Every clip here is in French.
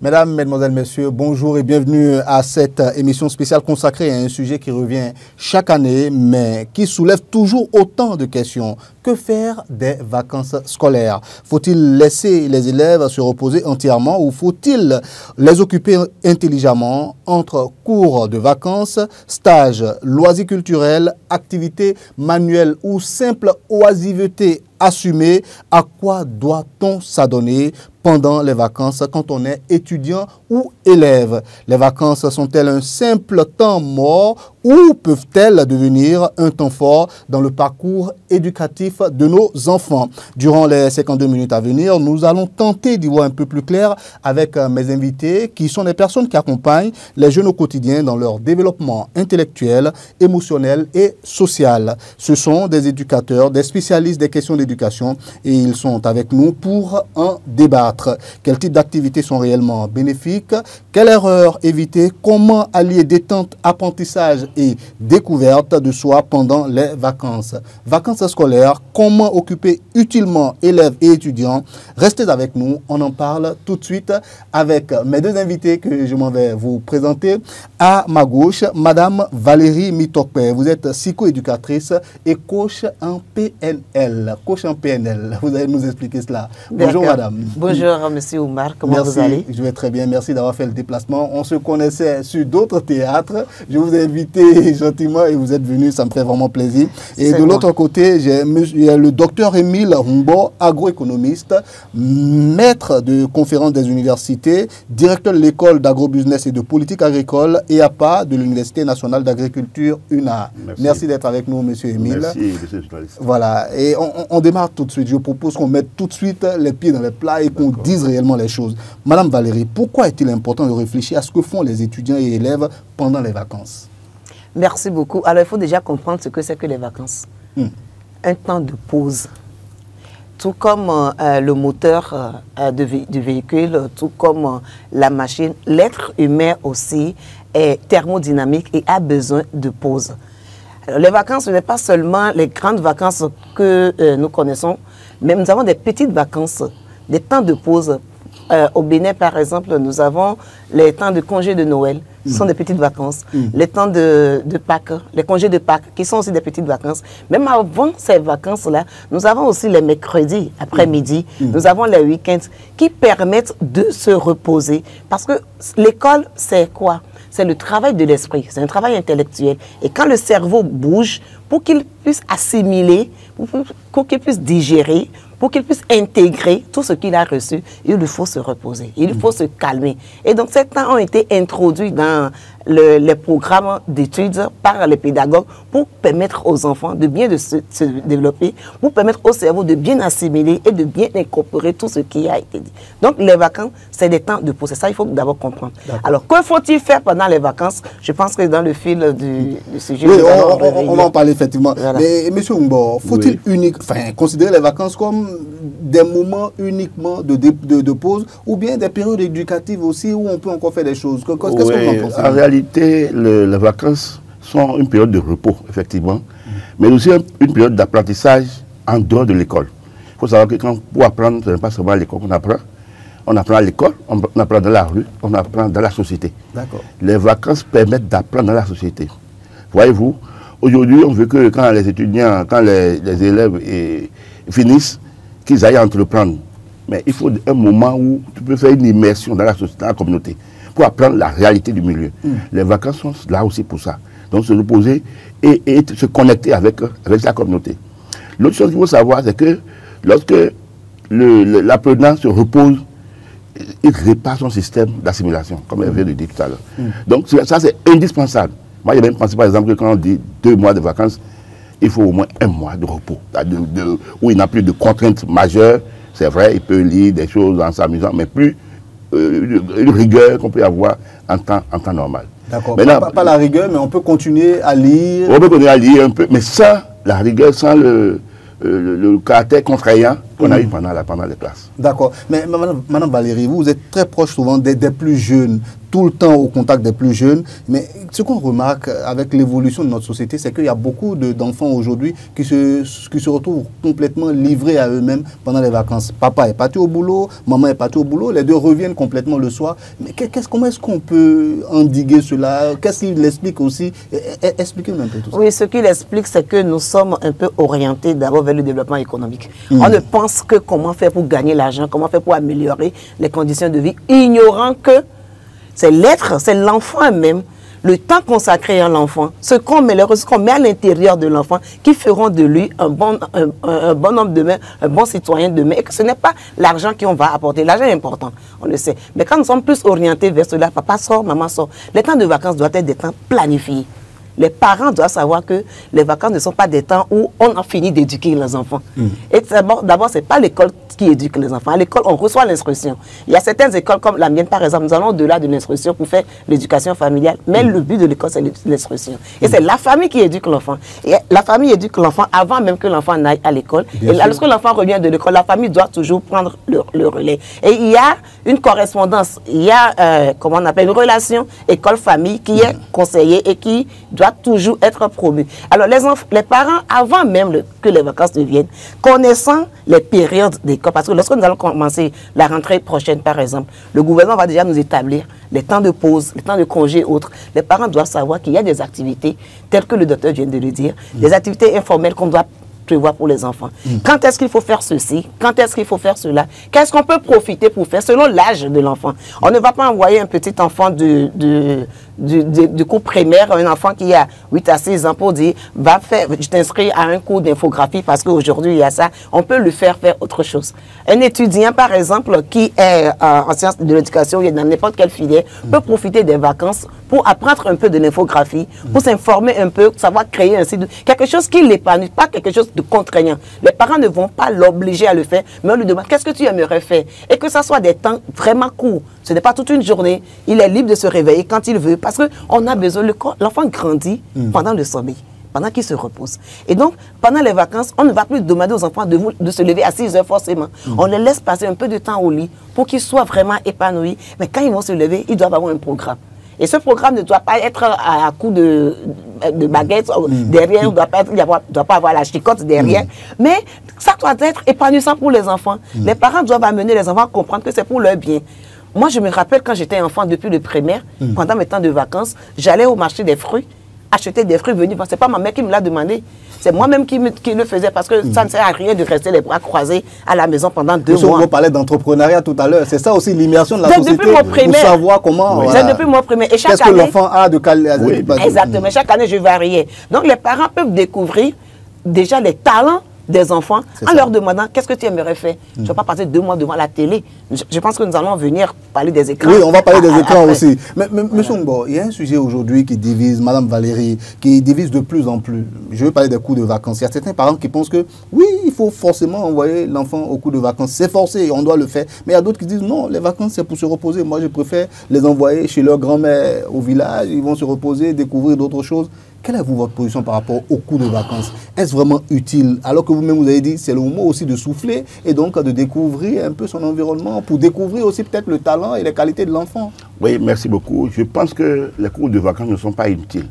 Mesdames, Mesdemoiselles, Messieurs, bonjour et bienvenue à cette émission spéciale consacrée à un sujet qui revient chaque année, mais qui soulève toujours autant de questions. Que faire des vacances scolaires? Faut-il laisser les élèves se reposer entièrement ou faut-il les occuper intelligemment entre cours de vacances, stages, loisirs culturels, activités manuelles ou simple oisiveté assumée? À quoi doit-on s'adonner pendant les vacances quand on est étudiant ou élève? Les vacances sont-elles un simple temps mort ou peuvent-elles devenir un temps fort dans le parcours éducatif de nos enfants? Durant les 52 minutes à venir, nous allons tenter d'y voir un peu plus clair avec mes invités qui sont des personnes qui accompagnent les jeunes au quotidien dans leur développement intellectuel, émotionnel et social. Ce sont des éducateurs, des spécialistes des questions d'éducation et ils sont avec nous pour en débattre. Quels types d'activités sont réellement bénéfiques? Quelle erreur éviter? Comment allier détente, apprentissage et découverte de soi pendant les vacances? Vacances scolaires, comment occuper utilement élèves et étudiants? Restez avec nous, on en parle tout de suite avec mes deux invités que je m'en vais vous présenter. À ma gauche, Madame Valérie Mitokpe, vous êtes psychoéducatrice et coach en PNL. Coach en PNL, vous allez nous expliquer cela. Bonjour Madame. Bonjour Monsieur Oumar, comment vous allez? Je vais très bien, merci d'avoir fait le déplacement. On se connaissait sur d'autres théâtres. Je vous ai invité gentiment et vous êtes venu, ça me fait vraiment plaisir. Et de l'autre côté, il y a le docteur Émile Rumbo, agroéconomiste, maître de conférences des universités, directeur de l'école d'agrobusiness et de politique agricole EAPA de l'Université nationale d'agriculture UNA. Merci d'être avec nous, Monsieur Émile. Merci, monsieur le journaliste. Voilà, et on démarre tout de suite. Je propose qu'on mette tout de suite les pieds dans les plats et qu'on dise réellement les choses. Madame Valérie, pourquoi est-il important de réfléchir à ce que font les étudiants et élèves pendant les vacances? Merci beaucoup. Alors, il faut déjà comprendre ce que c'est que les vacances. Un temps de pause. Tout comme le moteur du véhicule, tout comme la machine, l'être humain aussi est thermodynamique et a besoin de pause. Alors, les vacances, ce n'est pas seulement les grandes vacances que nous connaissons, mais nous avons des petites vacances, des temps de pause. Au Bénin, par exemple, nous avons les temps de congés de Noël, ce sont des petites vacances. Les temps de Pâques, les congés de Pâques, qui sont aussi des petites vacances. Même avant ces vacances-là, nous avons aussi les mercredis après-midi, nous avons les week-ends qui permettent de se reposer. Parce que l'école, c'est quoi? C'est le travail de l'esprit, c'est un travail intellectuel. Et quand le cerveau bouge, pour qu'il puisse assimiler, pour qu'il puisse digérer, pour qu'il puisse intégrer tout ce qu'il a reçu, il lui faut se reposer, il faut se calmer. Et donc, ces temps ont été introduits dans les programmes d'études par les pédagogues pour permettre aux enfants de bien se développer, pour permettre au cerveau de bien assimiler et de bien incorporer tout ce qui a été dit. Donc, les vacances, c'est des temps de pause. C'est ça, il faut d'abord comprendre. Alors, que faut-il faire pendant les vacances? Je pense que dans le fil du sujet... Oui, on va en parler effectivement. Voilà. Mais M. Umbo, faut-il considérer les vacances comme des moments uniquement de pause ou bien des périodes éducatives aussi où on peut encore faire des choses? Qu'est-ce que vous en pensez? En réalité, les vacances sont une période de repos, effectivement, mais aussi une période d'apprentissage en dehors de l'école. Il faut savoir que pour apprendre, ce n'est pas seulement à l'école qu'on apprend. On apprend à l'école, on apprend dans la rue, on apprend dans la société. Les vacances permettent d'apprendre dans la société. Voyez-vous, aujourd'hui, on veut que quand les étudiants, quand les élèves finissent, qu'ils aillent entreprendre. Mais il faut un moment où tu peux faire une immersion dans la société, dans la communauté, pour apprendre la réalité du milieu. Les vacances sont là aussi pour ça. Donc se reposer et se connecter avec la communauté. L'autre chose qu'il faut savoir, c'est que lorsque l'apprenant se repose, il répare son système d'assimilation, comme je viens de dire tout à l'heure. Donc ça, c'est indispensable. Moi, j'ai même pensé, par exemple, que quand on dit 2 mois de vacances, il faut au moins 1 mois de repos, où il n'a plus de contraintes majeures. C'est vrai, il peut lire des choses en s'amusant, mais plus une rigueur qu'on peut avoir en temps normal. D'accord, pas la rigueur, mais on peut continuer à lire. On peut continuer à lire un peu, mais sans la rigueur, sans le caractère contraignant qu'on a eu pendant les classes. D'accord. Mais Madame Valérie, vous êtes très proche souvent des plus jeunes, tout le temps au contact des plus jeunes. Mais ce qu'on remarque avec l'évolution de notre société, c'est qu'il y a beaucoup d'enfants aujourd'hui qui se retrouvent complètement livrés à eux-mêmes pendant les vacances. Papa est parti au boulot, maman est partie au boulot, les deux reviennent complètement le soir. Mais comment est-ce qu'on peut endiguer cela? Qu'est-ce qu'il explique aussi? Expliquez-nous un peu tout ça. Oui, ce qu'il explique, c'est que nous sommes un peu orientés d'abord vers le développement économique. On ne pense que comment faire pour gagner l'argent, comment faire pour améliorer les conditions de vie, ignorant que c'est l'être, c'est l'enfant même, le temps consacré à l'enfant, ce qu'on met à l'intérieur de l'enfant, qui feront de lui un bon homme demain, un bon citoyen demain, et que ce n'est pas l'argent qu'on va apporter. L'argent est important, on le sait. Mais quand nous sommes plus orientés vers cela, papa sort, maman sort, les temps de vacances doivent être des temps planifiés. Les parents doivent savoir que les vacances ne sont pas des temps où on a fini d'éduquer les enfants. Et d'abord, ce n'est pas l'école qui éduque les enfants. À l'école, on reçoit l'instruction. Il y a certaines écoles comme la mienne, par exemple, nous allons au-delà de l'instruction pour faire l'éducation familiale. Mais le but de l'école, c'est l'instruction. Et c'est la famille qui éduque l'enfant. Et la famille éduque l'enfant avant même que l'enfant n'aille à l'école. Et lorsque l'enfant revient de l'école, la famille doit toujours prendre le relais. Et il y a une correspondance, il y a, comment on appelle, une relation école-famille qui est conseillée et qui doit toujours être promue. Alors, les parents, avant même que les vacances ne viennent, connaissant les périodes d'école, parce que lorsque nous allons commencer la rentrée prochaine, par exemple, le gouvernement va déjà nous établir les temps de pause, les temps de congé et autres. Les parents doivent savoir qu'il y a des activités, telles que le docteur vient de le dire, des activités informelles qu'on doit prévoir pour les enfants. Quand est-ce qu'il faut faire ceci? Quand est-ce qu'il faut faire cela? Qu'est-ce qu'on peut profiter pour faire selon l'âge de l'enfant? On ne va pas envoyer un petit enfant du cours primaire, un enfant qui a 8 à 6 ans pour dire, je t'inscris à un cours d'infographie parce qu'aujourd'hui il y a ça. On peut le faire autre chose. Un étudiant, par exemple, qui est en sciences de l'éducation, il est dans n'importe quelle filière, peut profiter des vacances pour apprendre un peu de l'infographie, pour s'informer un peu, savoir créer un site, quelque chose qui l'épanouit, pas quelque chose de contraignant. Les parents ne vont pas l'obliger à le faire, mais on lui demande qu'est-ce que tu aimerais faire, et que ça soit des temps vraiment courts. Ce n'est pas toute une journée. Il est libre de se réveiller quand il veut, parce qu'on a besoin, l'enfant grandit pendant le sommeil, pendant qu'il se repose. Et donc, pendant les vacances, on ne va plus demander aux enfants de se lever à 6 heures forcément. On les laisse passer un peu de temps au lit pour qu'ils soient vraiment épanouis. Mais quand ils vont se lever, ils doivent avoir un programme. Et ce programme ne doit pas être à coup de baguettes derrière, il ne doit pas avoir la chicotte derrière. Mais ça doit être épanouissant pour les enfants. Les parents doivent amener les enfants à comprendre que c'est pour leur bien. Moi, je me rappelle quand j'étais enfant, depuis le primaire, pendant mes temps de vacances, j'allais au marché des fruits, acheter des fruits venus. Ce n'est pas ma mère qui me l'a demandé. C'est moi-même qui le faisais parce que ça ne sert à rien de rester les bras croisés à la maison pendant 2 mois. On parlait d'entrepreneuriat tout à l'heure. C'est ça aussi l'immersion de la société. Depuis mon primaire. Pour savoir comment. Oui. Voilà. Depuis mon primaire. Et chaque année. Qu'est-ce que l'enfant a de qualité? Oui. Exactement. Chaque année, je variais. Donc, les parents peuvent découvrir déjà les talents des enfants en leur demandant qu'est-ce que tu aimerais faire. Tu ne vas pas passer 2 mois devant la télé. Je pense que nous allons venir parler des écrans. Oui, on va parler des écrans aussi. Mais monsieur Ngbo, il y a un sujet aujourd'hui qui divise, Madame Valérie, qui divise de plus en plus. Je veux parler des cours de vacances. Il y a certains parents qui pensent que oui, il faut forcément envoyer l'enfant au cours de vacances. C'est forcé, on doit le faire. Mais il y a d'autres qui disent non, les vacances c'est pour se reposer. Moi, je préfère les envoyer chez leur grand-mère au village. Ils vont se reposer, découvrir d'autres choses. Quelle est votre position par rapport au cours de vacances? Est-ce vraiment utile? Alors que vous-même vous avez dit, c'est le moment aussi de souffler et donc de découvrir un peu son environnement pour découvrir aussi peut-être le talent et les qualités de l'enfant. Oui, merci beaucoup. Je pense que les cours de vacances ne sont pas inutiles.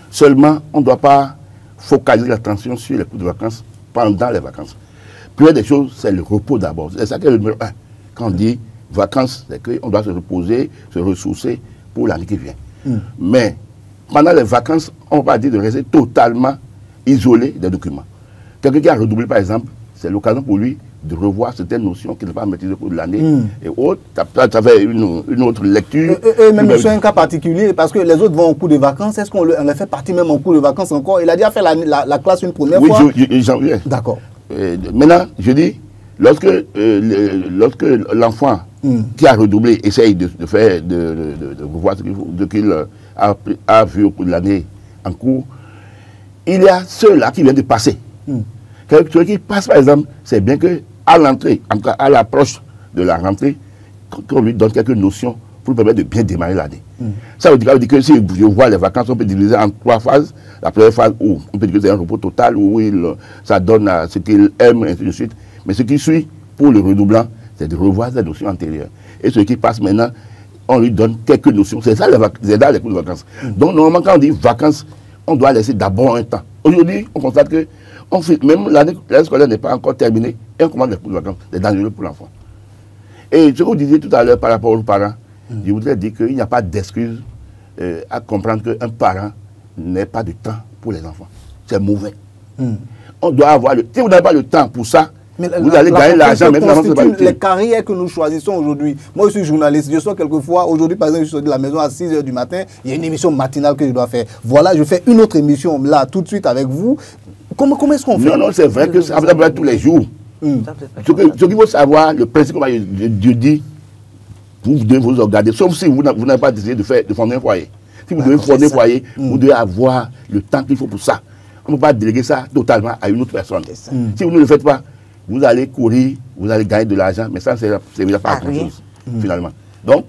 Seulement, on ne doit pas focaliser l'attention sur les cours de vacances pendant les vacances. Première des choses, c'est le repos d'abord. C'est ça qui est le numéro 1. Quand on dit vacances, c'est qu'on doit se reposer, se ressourcer pour l'année qui vient. Mais pendant les vacances, on va dire de rester totalement isolé des documents. Quelqu'un qui a redoublé, par exemple, c'est l'occasion pour lui de revoir certaines notions qu'il n'a pas maîtrisées au cours de l'année et autres. Ça fait une autre lecture. Même sur un cas particulier, parce que les autres vont au cours de vacances, est-ce qu'on les fait partie même en cours de vacances encore? Il a déjà fait la classe une première fois. Oui, j'en viens. D'accord. Maintenant, je dis, lorsque l'enfant qui a redoublé essaye de revoir ce qu'il a vu au cours de l'année en cours, il y a ceux-là qui viennent de passer. Celui qui passe, par exemple, c'est bien qu'à l'entrée, en tout cas à l'approche de la rentrée, qu'on lui donne quelques notions pour lui permettre de bien démarrer l'année. Ça veut dire que si je vois les vacances, on peut diviser en 3 phases. La première phase où on peut dire que c'est un repos total, où ça donne à ce qu'il aime, et ainsi de suite. Mais ce qui suit pour le redoublant, c'est de revoir des notions antérieures. Et ce qui passe maintenant, on lui donne quelques notions. C'est ça les cours de vacances. Donc normalement, quand on dit vacances, on doit laisser d'abord un temps. Aujourd'hui, on constate que même l'année scolaire n'est pas encore terminée et on commence les cours de vacances. C'est dangereux pour l'enfant. Et ce que vous disiez tout à l'heure par rapport aux parents, je voudrais dire qu'il n'y a pas d'excuse à comprendre qu'un parent n'ait pas de temps pour les enfants. C'est mauvais. On doit avoir si vous n'avez pas le temps pour ça, mais vous allez gagner l'argent, même si les carrières que nous choisissons aujourd'hui. Moi, je suis journaliste. Je sors quelquefois, aujourd'hui, par exemple, je sors de la maison à 6 h du matin. Il y a une émission matinale que je dois faire. Voilà, je fais une autre émission là, tout de suite avec vous. Comment est-ce qu'on fait? Non, c'est vrai que ça va être tous les jours. Ce qu'il faut savoir, le principe, Dieu dit, vous devez vous regarder, sauf si vous n'avez pas décidé de fonder un foyer. Si vous devez fonder un foyer, vous devez avoir le temps qu'il faut pour ça. On ne peut pas déléguer ça totalement à une autre personne. Si vous ne le faites pas, vous allez courir, vous allez gagner de l'argent, mais ça ne servira pas à grand chose, finalement. Donc,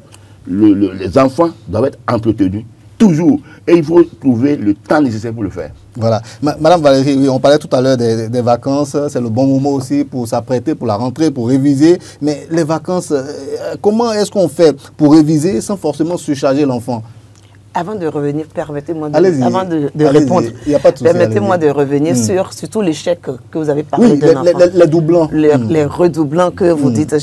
les enfants doivent être entretenus toujours. Et il faut trouver le temps nécessaire pour le faire. Voilà. Madame Valérie, oui, on parlait tout à l'heure des vacances. C'est le bon moment aussi pour s'apprêter, pour la rentrée, pour réviser. Mais les vacances, comment est-ce qu'on fait pour réviser sans forcément surcharger l'enfant? Avant de revenir, permettez-moi de répondre. Permettez-moi de revenir sur surtout l'échec que vous avez parlé de l'enfant. Les doublants. Les redoublants que vous dites.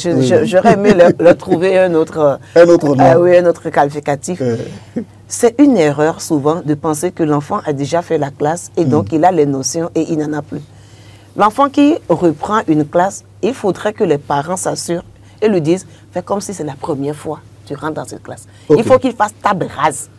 J'aurais aimé leur trouver un autre nom. Oui, un autre qualificatif. C'est une erreur souvent de penser que l'enfant a déjà fait la classe et donc il a les notions et il n'en a plus. L'enfant qui reprend une classe, il faudrait que les parents s'assurent et lui disent, fais comme si c'est la première fois que tu rentres dans cette classe. Il faut qu'il fasse table rase.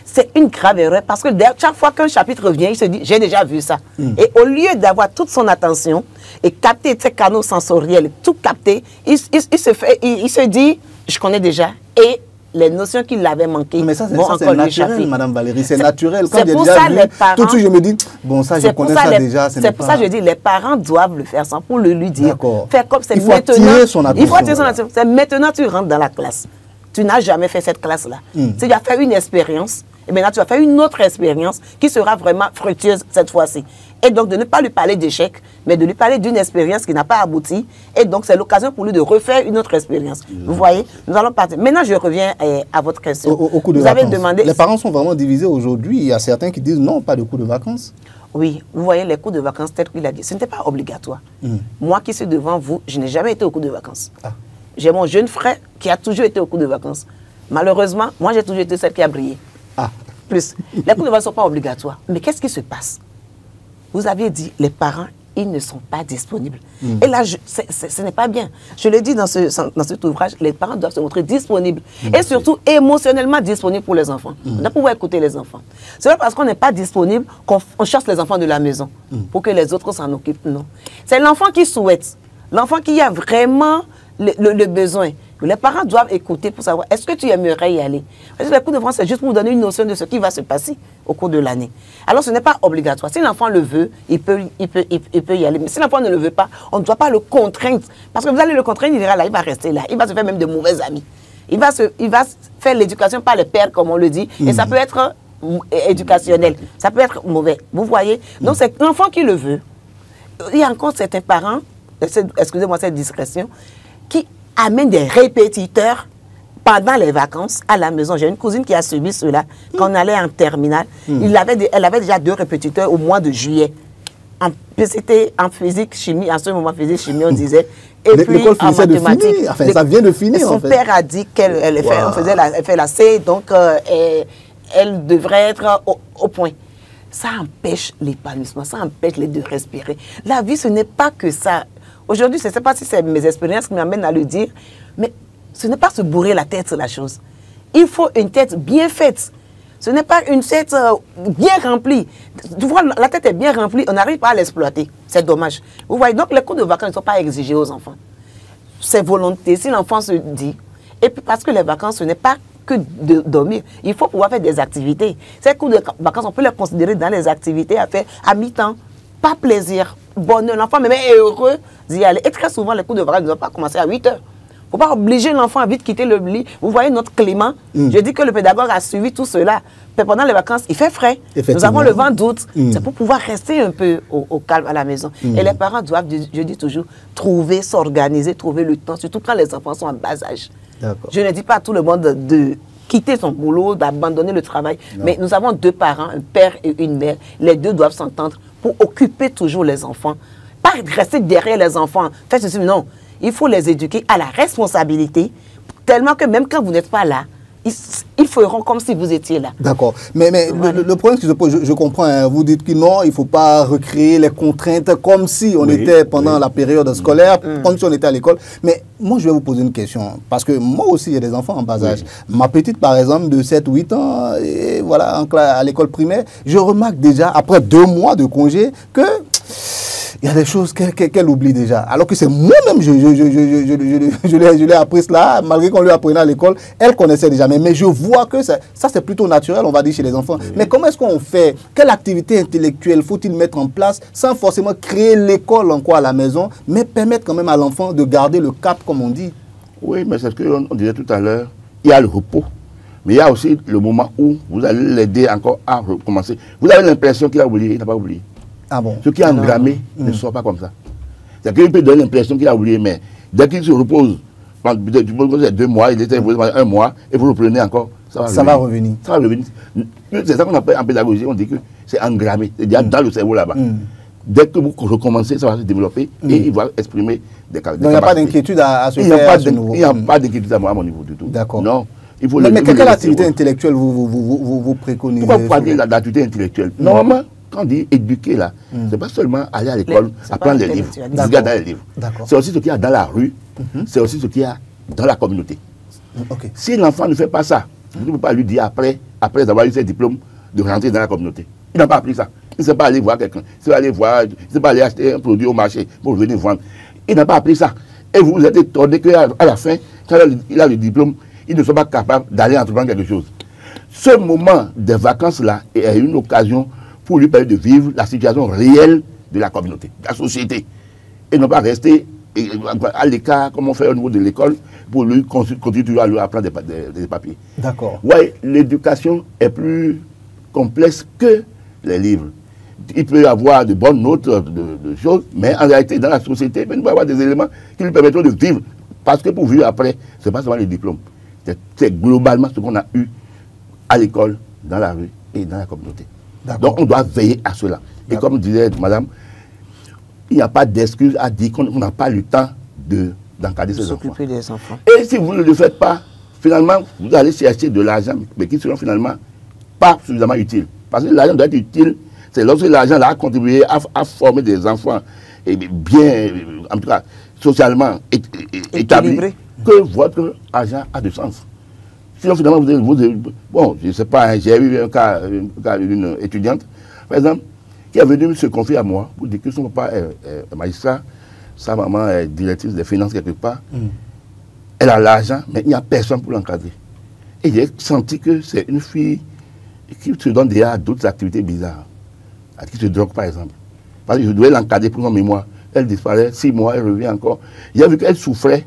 C'est une grave erreur parce que chaque fois qu'un chapitre revient, il se dit, j'ai déjà vu ça. Et au lieu d'avoir toute son attention et capter ses canaux sensoriels, tout capter, il se dit, je connais déjà. Et les notions qu'il avait manquées vont encore lui échapper. Madame Valérie, c'est naturel. C'est pour ça les parents... Tout de suite, je me dis, bon, ça, je connais ça déjà. C'est pour ça que je dis, les parents doivent le faire sans pour lui dire. Faire comme c'est maintenant. Il faut attirer son attention. Il faut attirer son attention. C'est maintenant tu rentres dans la classe. Tu n'as jamais fait cette classe-là. Tu as fait une expérience. Et maintenant, tu vas faire une autre expérience qui sera vraiment fructueuse cette fois-ci. Et donc, de ne pas lui parler d'échec, mais de lui parler d'une expérience qui n'a pas abouti. Et donc, c'est l'occasion pour lui de refaire une autre expérience. Vous voyez, nous allons partir. Maintenant, je reviens à votre question. Au cours de vacances. Avez demandé... Les parents sont vraiment divisés aujourd'hui. Il y a certains qui disent non, pas de cours de vacances. Oui, vous voyez, les cours de vacances, tel qu'il a dit, ce n'était pas obligatoire. Moi qui suis devant vous, je n'ai jamais été au cours de vacances. J'ai mon jeune frère qui a toujours été au cours de vacances. Malheureusement, moi, j'ai toujours été celle qui a brillé. Plus. Les cours de vacances ne sont pas obligatoires. Mais qu'est-ce qui se passe? Vous aviez dit, les parents, ils ne sont pas disponibles. Et là, ce n'est pas bien. Je l'ai dit dans cet ouvrage, les parents doivent se montrer disponibles. Et surtout, émotionnellement disponibles pour les enfants. On doit pouvoir écouter les enfants. Ce n'est pas parce qu'on n'est pas disponible qu'on chasse les enfants de la maison pour que les autres s'en occupent. Non. C'est l'enfant qui souhaite. L'enfant qui a vraiment le besoin. Les parents doivent écouter pour savoir, est-ce que tu aimerais y aller? Parce que les cours de France, c'est juste pour vous donner une notion de ce qui va se passer au cours de l'année. Alors, ce n'est pas obligatoire. Si l'enfant le veut, il peut y aller. Mais si l'enfant ne le veut pas, on ne doit pas le contraindre. Parce que vous allez le contraindre, il ira là, il va rester là. Il va se faire même de mauvais amis. Il va faire l'éducation par le père, comme on le dit. Et ça peut être éducationnel. Ça peut être mauvais. Vous voyez? Donc, c'est l'enfant qui le veut. Il y a encore certains parents, excusez-moi cette discrétion, qui amène des répétiteurs pendant les vacances à la maison. J'ai une cousine qui a subi cela quand on allait en terminale. Elle avait déjà 2 répétiteurs au mois de juillet. C'était en physique, chimie, en ce moment physique, chimie, on disait. Et puis en mathématiques. Enfin, ça vient de finir. Son père a dit qu'elle fait la C, donc elle devrait être au point. Ça empêche l'épanouissement, ça empêche de respirer. La vie, ce n'est pas que ça. Aujourd'hui, je ne sais pas si c'est mes expériences qui m'amènent à le dire, mais ce n'est pas se bourrer la tête sur la chose. Il faut une tête bien faite. Ce n'est pas une tête bien remplie. Tu vois, la tête est bien remplie, on n'arrive pas à l'exploiter. C'est dommage. Vous voyez, donc les cours de vacances ne sont pas exigés aux enfants. C'est volonté. Si l'enfant se dit, et puis parce que les vacances, ce n'est pas que de dormir. Il faut pouvoir faire des activités. Ces cours de vacances, on peut les considérer dans les activités à faire à mi-temps. Pas plaisir, bonheur. L'enfant même est heureux d'y aller. Et très souvent, les cours de vacances ne doivent pas commencer à 8 h. Il faut pas obliger l'enfant à vite quitter le lit. Vous voyez notre Clément, je dis que le pédagogue a suivi tout cela. Mais pendant les vacances, il fait frais. Nous avons le vent d'août. C'est pour pouvoir rester un peu au calme à la maison. Et les parents doivent, je dis toujours, trouver, s'organiser, trouver le temps, surtout quand les enfants sont en bas âge. Je ne dis pas à tout le monde de quitter son boulot, d'abandonner le travail. Non. Mais nous avons 2 parents, un père et une mère. Les 2 doivent s'entendre pour occuper toujours les enfants. Pas rester derrière les enfants. Faites ceci, non. Il faut les éduquer à la responsabilité, tellement que même quand vous n'êtes pas là, ils feront comme si vous étiez là. D'accord. Mais voilà. le problème qui se pose, je comprends, hein, vous dites que non, il ne faut pas recréer les contraintes comme si on était pendant la période scolaire, comme si on était à l'école. Mais moi, je vais vous poser une question. Parce que moi aussi, il y a des enfants en bas âge. Ma petite, par exemple, de 7-8 ans, et voilà, à l'école primaire, je remarque déjà, après 2 mois de congé, que il y a des choses qu'elle oublie déjà. Alors que c'est moi-même, je l'ai appris cela, malgré qu'on lui apprenait à l'école, elle connaissait déjà. Mais je vois que ça c'est plutôt naturel, on va dire, chez les enfants. Mais comment est-ce qu'on fait? Quelle activité intellectuelle faut-il mettre en place sans forcément créer l'école en quoi à la maison, mais permettre quand même à l'enfant de garder le cap, comme on dit? Oui, mais c'est ce qu'on disait tout à l'heure. Il y a le repos. Mais il y a aussi le moment où vous allez l'aider encore à recommencer. Vous avez l'impression qu'il a oublié, il n'a pas oublié. Ah bon? Ce qui est engrammé ne sort pas comme ça. C'est-à-dire qu'il peut donner l'impression qu'il a oublié, mais dès qu'il se repose, peut-être 2 mois, il était 1 mois, et vous reprenez encore, ça va revenir. Ça va revenir. C'est ça qu'on appelle en pédagogie, on dit que c'est engrammé, c'est déjà dans le cerveau là-bas. Dès que vous recommencez, ça va se développer et il va exprimer des capacités. Donc il n'y a pas d'inquiétude à se faire à ce niveau. Il n'y a pas d'inquiétude à mon niveau du tout. D'accord. Non. Mais quelle activité intellectuelle vous préconisez? Pourquoi vous parlez d'activité intellectuelle? Normalement, quand on dit éduquer là, c'est pas seulement aller à l'école, apprendre les livres, regarder les livres. C'est aussi ce qu'il y a dans la rue, c'est aussi ce qu'il y a dans la communauté. Si l'enfant ne fait pas ça, vous ne pouvez pas lui dire après avoir eu ses diplômes, de rentrer dans la communauté. Il n'a pas appris ça. Il ne sait pas aller voir quelqu'un. Il ne sait pas aller acheter un produit au marché pour venir vendre. Il n'a pas appris ça. Et vous êtes étonné qu'à la fin, quand il a le diplôme, il ne soit pas capable d'aller entreprendre quelque chose. Ce moment des vacances-là est une occasion pour lui permettre de vivre la situation réelle de la communauté, de la société. Et ne pas rester à l'écart, comme on fait au niveau de l'école, pour lui continuer à lui apprendre des papiers. D'accord. Oui, l'éducation est plus complexe que les livres. Il peut y avoir de bonnes notes, de choses, mais en réalité, dans la société, il peut y avoir des éléments qui lui permettront de vivre. Parce que pour vivre après, ce n'est pas seulement les diplômes. C'est globalement ce qu'on a eu à l'école, dans la rue et dans la communauté. Donc on doit veiller à cela. Et comme disait madame, il n'y a pas d'excuse à dire qu'on n'a pas le temps d'encadrer ses enfants. Des enfants. Et si vous ne le faites pas, finalement, vous allez chercher de l'argent, mais qui seront finalement pas suffisamment utiles. Parce que l'argent doit être utile, c'est lorsque l'argent a contribué à former des enfants et bien, en tout cas, socialement établis, que votre argent a de sens. Sinon, finalement, bon, je ne sais pas, hein, j'ai eu un cas d'une étudiante, par exemple, qui est venue se confier à moi pour dire que son papa est magistrat, sa maman est directrice des finances quelque part. Elle a l'argent, mais il n'y a personne pour l'encadrer. Et j'ai senti que c'est une fille qui se donne déjà à d'autres activités bizarres, qui se drogue par exemple. Parce que je devais l'encadrer pour son mémoire. Elle disparaît, 6 mois, elle revient encore. J'ai vu qu'elle souffrait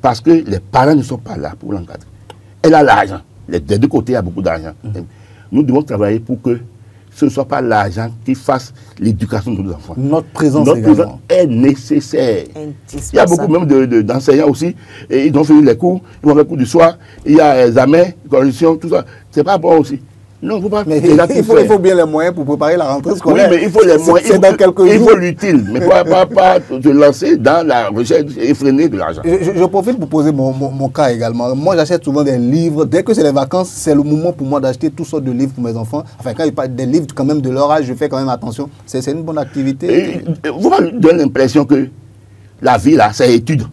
parce que les parents ne sont pas là pour l'encadrer. Elle a l'argent. Des 2 côtés, il y a beaucoup d'argent. Nous devons travailler pour que ce ne soit pas l'argent qui fasse l'éducation de nos enfants. Notre présence est nécessaire. Il y a beaucoup même d'enseignants aussi. Et ils ont fini les cours, ils vont faire les cours du soir. Il y a examen, correction, tout ça. C'est pas bon aussi. Non, faut pas. Mais il faut bien les moyens pour préparer la rentrée scolaire. Oui, mais il faut les moyens. C'est dans quelques jours. Il faut l'utile, mais pas se lancer dans la recherche effrénée de l'argent. Je profite pour poser mon cas également. Moi, j'achète souvent des livres. Dès que c'est les vacances, c'est le moment pour moi d'acheter toutes sortes de livres pour mes enfants. Enfin, quand ils parlent des livres quand même de leur âge, je fais quand même attention. C'est une bonne activité. Vous m'avez donné l'impression que la vie, là, c'est étude.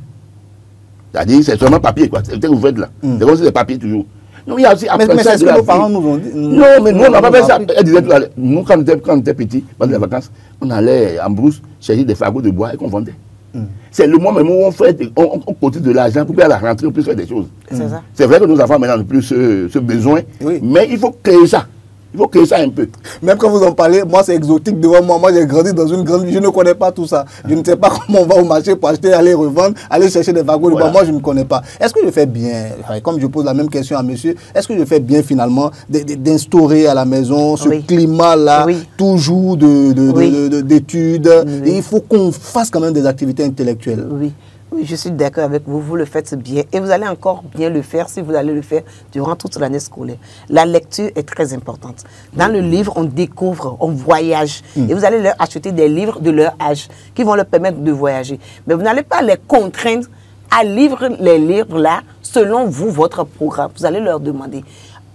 C'est-à-dire, c'est seulement papier, quoi. C'est ce que vous faites là. C'est comme si c'est papier toujours. Non, il y a aussi mais c'est ce que nos parents nous ont dit. Non, mais nous, on n'a pas fait ça. Elle disait tout à l'heure, nous, quand on était petits, pendant les vacances, on allait en brousse chercher des fagots de bois et qu'on vendait. C'est le moment où on cotise de l'argent pour à la rentrée, on puisse faire des choses. C'est vrai que nos enfants maintenant n'ont plus ce besoin, mais il faut créer ça. Il faut créer ça un peu. Même quand vous en parlez, moi c'est exotique devant moi. Moi j'ai grandi dans une grande ville, je ne connais pas tout ça. Je ne sais pas comment on va au marché pour acheter, aller revendre, aller chercher des wagons. Voilà. Moi je ne connais pas. Est-ce que je fais bien, comme je pose la même question à monsieur, est-ce que je fais bien finalement d'instaurer à la maison ce climat-là, toujours d'études? Et il faut qu'on fasse quand même des activités intellectuelles. Oui, je suis d'accord avec vous, vous le faites bien et vous allez encore bien le faire si vous allez le faire durant toute l'année scolaire. La lecture est très importante. Dans le livre, on découvre, on voyage et vous allez leur acheter des livres de leur âge qui vont leur permettre de voyager. Mais vous n'allez pas les contraindre à lire les livres là selon vous, votre programme. Vous allez leur demander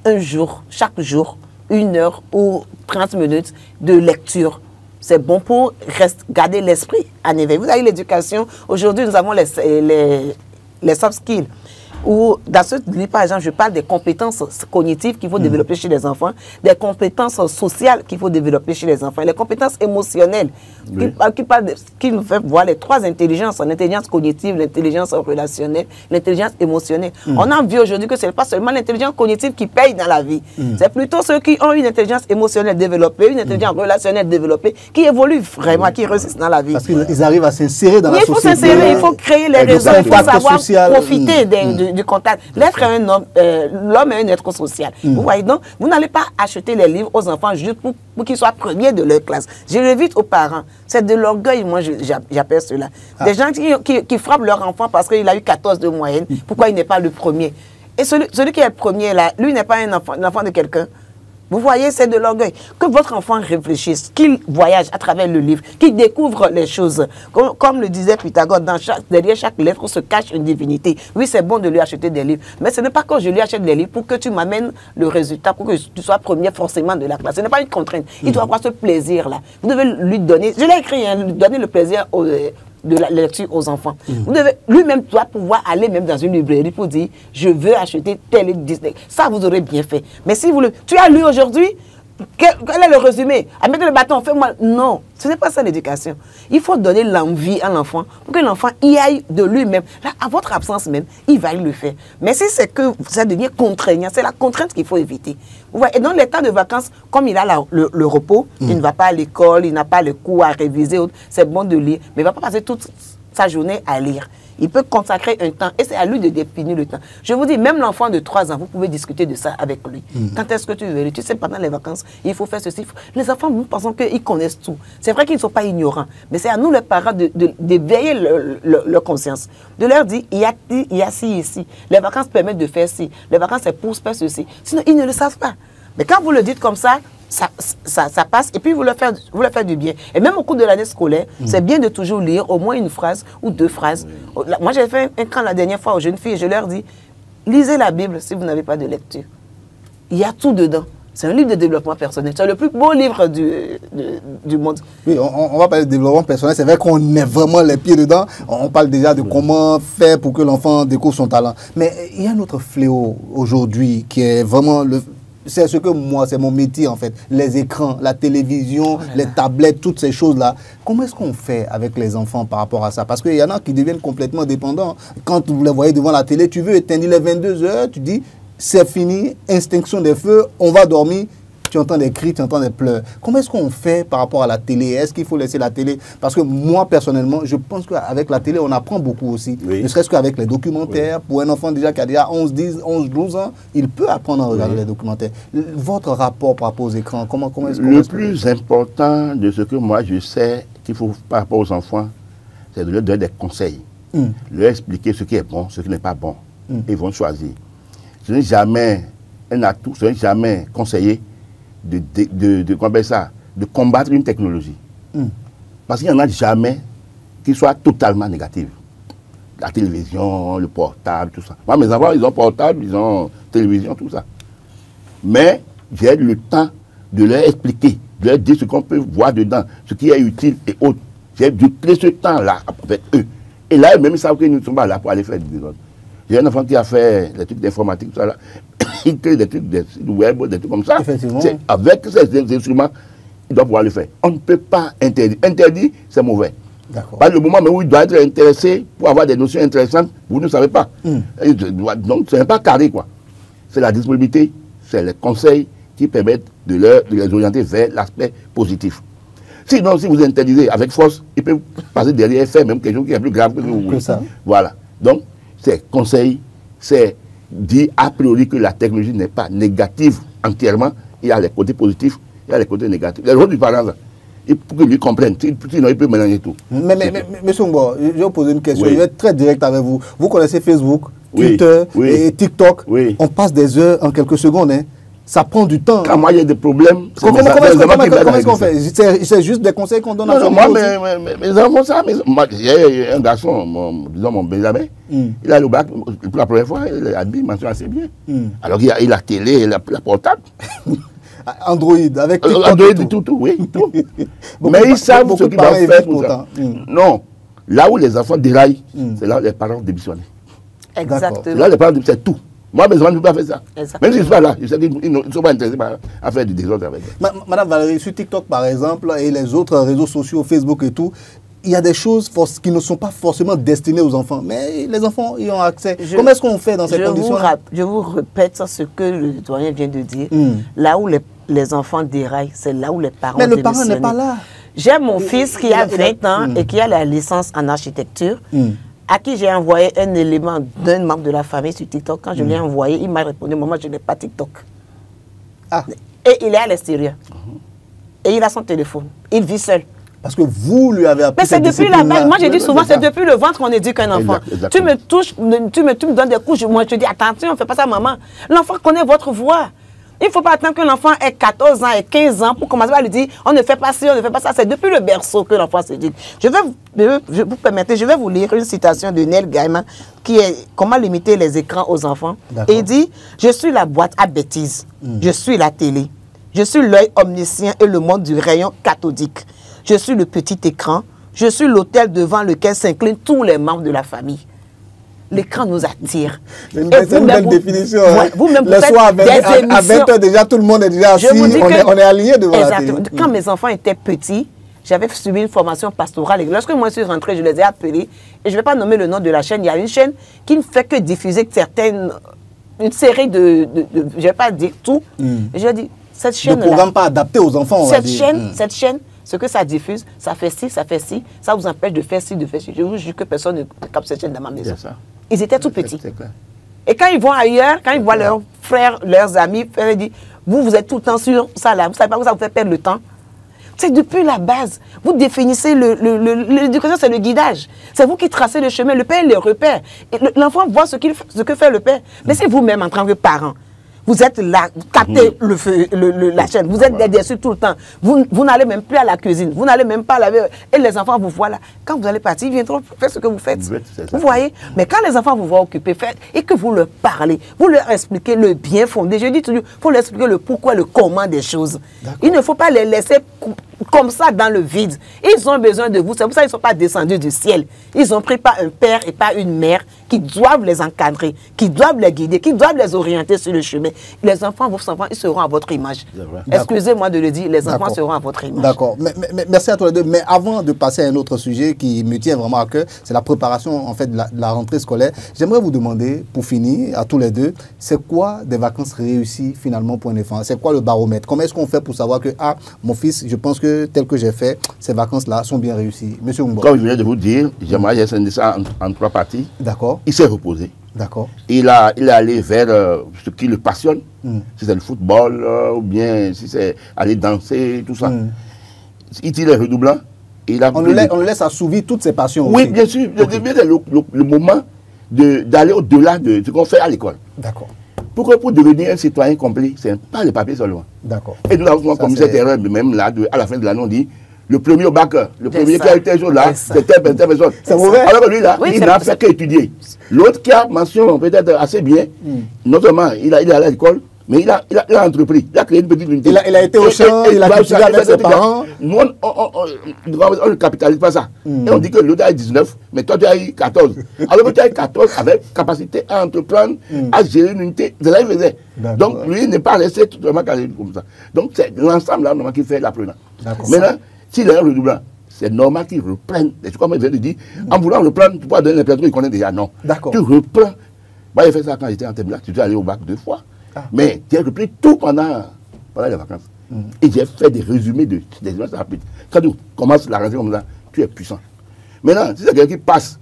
un jour, chaque jour, 1 heure ou 30 minutes de lecture. C'est bon pour garder l'esprit en éveil. Vous avez l'éducation. Aujourd'hui, nous avons les soft skills. Ou dans ce livre, par exemple, je parle des compétences cognitives qu'il faut développer chez les enfants, des compétences sociales qu'il faut développer chez les enfants, les compétences émotionnelles qui nous fait voir les 3 intelligences, l'intelligence cognitive, l'intelligence relationnelle, l'intelligence émotionnelle. On a vu aujourd'hui que ce n'est pas seulement l'intelligence cognitive qui paye dans la vie, c'est plutôt ceux qui ont une intelligence émotionnelle développée, une intelligence relationnelle développée, qui évoluent vraiment, qui réussissent dans la vie. Parce qu'ils arrivent à s'insérer dans la société. Il faut s'insérer, il faut créer les réseaux, il faut savoir profiter du contact. L'être est un homme, l'homme est un être social. Vous voyez donc, vous n'allez pas acheter les livres aux enfants juste pour qu'ils soient premiers de leur classe. Je l'invite aux parents. C'est de l'orgueil, moi j'appelle cela. Des gens qui frappent leur enfant parce qu'il a eu 14 de moyenne, pourquoi il n'est pas le premier? Et celui qui est le premier là, lui n'est pas un enfant de quelqu'un. Vous voyez, c'est de l'orgueil. Que votre enfant réfléchisse, qu'il voyage à travers le livre, qu'il découvre les choses. Comme le disait Pythagore, derrière chaque lettre se cache une divinité. Oui, c'est bon de lui acheter des livres, mais ce n'est pas quand je lui achète des livres pour que tu m'amènes le résultat, pour que tu sois premier forcément de la classe. Ce n'est pas une contrainte. Il doit avoir ce plaisir-là. Vous devez lui donner, je l'ai écrit, lui donner le plaisir de la lecture aux enfants. Lui-même doit pouvoir aller même dans une librairie pour dire je veux acheter tel Disney. Ça, vous aurez bien fait. Mais si vous tu as lu aujourd'hui, quel est le résumé? À mettre le bâton, fais-moi. Non, ce n'est pas ça l'éducation. Il faut donner l'envie à l'enfant pour que l'enfant y aille de lui-même. Là, à votre absence même, il va le faire. Mais si c'est que ça devient contraignant, c'est la contrainte qu'il faut éviter. Et dans les temps de vacances, comme il a le repos, il ne va pas à l'école, il n'a pas le cours à réviser, c'est bon de lire, mais il ne va pas passer toute sa journée à lire. Il peut consacrer un temps et c'est à lui de définir le temps. Je vous dis, même l'enfant de 3 ans, vous pouvez discuter de ça avec lui. Quand est-ce que tu veux? Tu sais, pendant les vacances, il faut faire ceci. Les enfants, nous pensons qu'ils connaissent tout. C'est vrai qu'ils ne sont pas ignorants, mais c'est à nous, les parents, d'éveiller leur conscience. De leur dire, il y a ci ici. Les vacances permettent de faire ci. Les vacances, c'est pour faire ceci. Sinon, ils ne le savent pas. Mais quand vous le dites comme ça, ça passe et puis vous leur faites du bien. Et même au cours de l'année scolaire, c'est bien de toujours lire au moins 1 phrase ou 2 phrases. Moi, j'ai fait un camp la dernière fois aux jeunes filles et je leur dis, lisez la Bible si vous n'avez pas de lecture. Il y a tout dedans. C'est un livre de développement personnel. C'est le plus beau livre du monde. Oui, on va parler de développement personnel. C'est vrai qu'on met vraiment les pieds dedans. On parle déjà de comment faire pour que l'enfant découvre son talent. Mais il y a un autre fléau aujourd'hui qui est vraiment c'est ce que moi, c'est mon métier en fait. Les écrans, la télévision, les tablettes, toutes ces choses-là. Comment est-ce qu'on fait avec les enfants par rapport à ça? Parce qu'il y en a qui deviennent complètement dépendants. Quand vous les voyez devant la télé, tu veux éteindre les 22 heures, tu dis, c'est fini, extinction des feux, on va dormir. Tu entends des cris, tu entends des pleurs. Comment est-ce qu'on fait par rapport à la télé? Est-ce qu'il faut laisser la télé? Parce que moi, personnellement, je pense qu'avec la télé, on apprend beaucoup aussi. Ne serait-ce qu'avec les documentaires. Pour un enfant déjà qui a déjà 11, 12 ans, il peut apprendre à regarder les documentaires. Votre rapport par rapport aux écrans, comment est-ce Le plus important de ce que moi je sais qu'il faut par rapport aux enfants, c'est de leur donner des conseils. Leur expliquer ce qui est bon, ce qui n'est pas bon. Ils vont choisir. Ce n'est jamais un atout, ce n'est jamais conseillé de combattre une technologie. Parce qu'il n'y en a jamais qui soit totalement négative. La télévision, le portable, tout ça. Moi, mes enfants, ils ont portable, ils ont télévision, tout ça. Mais j'ai le temps de leur expliquer, de leur dire ce qu'on peut voir dedans, ce qui est utile et autres. J'ai dû créer ce temps-là avec eux. Et là, eux-mêmes, ils savent qu'ils ne sont pas là pour aller faire du business. J'ai un enfant qui a fait des trucs d'informatique, tout ça là. Il crée des trucs des web, des trucs comme ça. Avec ces instruments, il doit pouvoir le faire. On ne peut pas interdire. Interdit, c'est mauvais. Par le moment où il doit être intéressé pour avoir des notions intéressantes, vous ne savez pas. Donc, ce n'est pas carré, quoi. C'est la disponibilité, c'est les conseils qui permettent de les orienter vers l'aspect positif. Sinon, si vous interdisez avec force, il peut passer derrière et faire même quelque chose qui est plus grave que vous voulez. ça. Voilà. Donc, c'est conseil, c'est dire a priori que la technologie n'est pas négative entièrement. Il y a les côtés positifs, il y a les côtés négatifs. Le rôle du parent, il faut qu'il lui comprenne, sinon il peut mélanger tout. Mais monsieur Ngbo, je vais vous poser une question, Oui. je vais être très direct avec vous. Vous connaissez Facebook, Oui. Twitter Oui. et TikTok. Oui. On passe des heures en quelques secondes. Hein. Ça prend du temps. Quand moi, il y a des problèmes, c'est Comment est-ce qu'on fait. fait? C'est juste des conseils qu'on donne à Non, moi, mes enfants, ça, moi, j'ai un garçon, disons mon Benjamin, il a le bac, pour la première fois, il a dit, mention assez bien. Alors, il a la télé, la portable. Android, avec TikTok. Android, tout, oui, tout. Mais ils savent ce qu'ils doivent faire pour ça. Non, là où les enfants déraillent, c'est là où les parents démissionnent. Exactement. Là, les parents démissionnent, c'est tout. Moi, mes enfants ne peuvent pas faire ça. Exactement. Même s'ils sont pas là, je sais qu'ils ne sont pas intéressés à faire du désordre avec eux. Madame Valérie, sur TikTok par exemple, et les autres réseaux sociaux, Facebook et tout, il y a des choses qui ne sont pas forcément destinées aux enfants, mais les enfants y ont accès. Comment est-ce qu'on fait dans ces conditions? Je vous répète ce que le doyen vient de dire. Là où les enfants déraillent, c'est là où les parents Mais le parent n'est pas là. J'ai mon fils qui a 20 ans et qui a la licence en architecture, à qui j'ai envoyé un élément d'un membre de la famille sur TikTok. Quand je lui ai envoyé, il m'a répondu, maman, je n'ai pas TikTok. Ah. Et il est à l'extérieur. Et il a son téléphone. Il vit seul. Parce que vous lui avez appris. Mais c'est depuis la base. Moi, je dis souvent, c'est depuis le ventre qu'on éduque un enfant. Tu me touches, tu me donnes des couches. Moi, je te dis, attention, ne fais pas ça, maman. L'enfant connaît votre voix. Il ne faut pas attendre que l'enfant ait 14 ans et 15 ans pour commencer à lui dire, on ne fait pas ci, on ne fait pas ça. C'est depuis le berceau que l'enfant se dit. Vous permettez, je vais vous lire une citation de Neil Gaiman qui est comment limiter les écrans aux enfants. Et il dit, je suis la boîte à bêtises. Je suis la télé. Je suis l'œil omniscient et le monde du rayon cathodique. Je suis le petit écran. Je suis l'autel devant lequel s'inclinent tous les membres de la famille. L'écran nous attire. C'est une belle définition. Vous-même, vous le soir, à 20h, déjà, tout le monde est déjà assis. On est aligné devant la télé. Quand mes enfants étaient petits, j'avais suivi une formation pastorale. Et lorsque moi je suis rentrée, je les ai appelés. Et je ne vais pas nommer le nom de la chaîne. Il y a une chaîne qui ne fait que diffuser une série de je ne vais pas dire tout. Et je leur ai dit, cette chaîne-là. Le programme pas adapté aux enfants, on va dire. Cette chaîne, ce que ça diffuse, ça fait ci, ça vous empêche de faire ci, de faire ci. Je vous jure que personne ne capte cette chaîne dans ma maison. Ils étaient tout petits. Et quand ils vont ailleurs, quand ils voient leurs frères, leurs amis, ils disent, vous êtes tout le temps sur ça là, vous ne savez pas que ça vous fait perdre le temps. C'est depuis la base. Vous définissez l'éducation, c'est le guidage. C'est vous qui tracez le chemin. Le père les repère. L'enfant voit ce que fait le père. Mais c'est vous-même en tant que parent. Vous êtes là, vous captez la chaîne, vous êtes dessus tout le temps. Vous n'allez même plus à la cuisine, vous n'allez même pas laver. Et les enfants vous voient là. Quand vous allez partir, ils viendront faire ce que vous faites. Vous voyez? Mais quand les enfants vous voient occupés, et que vous leur parlez, vous leur expliquez le bien fondé. Je dis toujours, il faut leur expliquer le pourquoi, le comment des choses. Il ne faut pas les laisser comme ça dans le vide. Ils ont besoin de vous. C'est pour ça qu'ils ne sont pas descendus du ciel. Ils ont pris pas un père et pas une mère qui doivent les encadrer, qui doivent les guider, qui doivent les orienter sur le chemin. Les enfants, vos enfants, ils seront à votre image. Excusez-moi de le dire, les enfants seront à votre image. D'accord. Merci à tous les deux. Mais avant de passer à un autre sujet qui me tient vraiment à cœur, c'est la préparation en fait de la rentrée scolaire. J'aimerais vous demander, pour finir, à tous les deux, c'est quoi des vacances réussies finalement pour un enfant? C'est quoi le baromètre? Comment est-ce qu'on fait pour savoir que, ah, mon fils, je pense que tel que j'ai fait, ces vacances-là sont bien réussies? Monsieur Ngbo. Comme je viens de vous dire, j'aimerais essayer ça en 3 parties. D'accord. Il s'est reposé. D'accord. Il est allé vers ce qui le passionne, si c'est le football ou bien si c'est aller danser, tout ça. Il tire les redoublants. On le laisse assouvir toutes ses passions. Oui, aussi. bien sûr. Okay. C'est le moment d'aller au-delà de ce qu'on fait à l'école. D'accord. Pourquoi pour devenir un citoyen complet, ce n'est pas le papier seulement. D'accord. Et nous avons commis cette erreur, même là, à la fin de l'année, on dit le premier au bac, le premier qui a eu tel jour là, c'est telle personne. C'est mauvais. Alors que lui là, il n'a fait qu'étudier. L'autre qui a mention peut-être assez bien, non seulement il est allé à l'école, mais il a entrepris, il a créé une petite unité. Il a été au champ, il a cultivé avec ses parents. Nous, on ne capitalise pas ça. Et on dit que l'autre a eu 19, mais toi tu as eu 14. Alors que tu as eu 14 avec capacité à entreprendre, à gérer une unité, c'est là qu'il faisait. Donc lui n'est pas resté tout simplement comme ça. Donc c'est l'ensemble là qui fait l'apprenant. Maintenant, s'il est un redoublant, c'est normal qu'il reprenne. C'est comme je viens de dire, en voulant reprendre, tu peux donner l'impression qu'il connaît déjà. Non. Tu reprends. Moi, j'ai fait ça quand j'étais en terminale. Je suis allé au bac 2 fois. Mais j'ai repris tout pendant pendant les vacances. Et j'ai fait des résumés des images rapides. Quand tu commences la rentrée comme ça, tu es puissant. Maintenant, si c'est quelqu'un qui passe,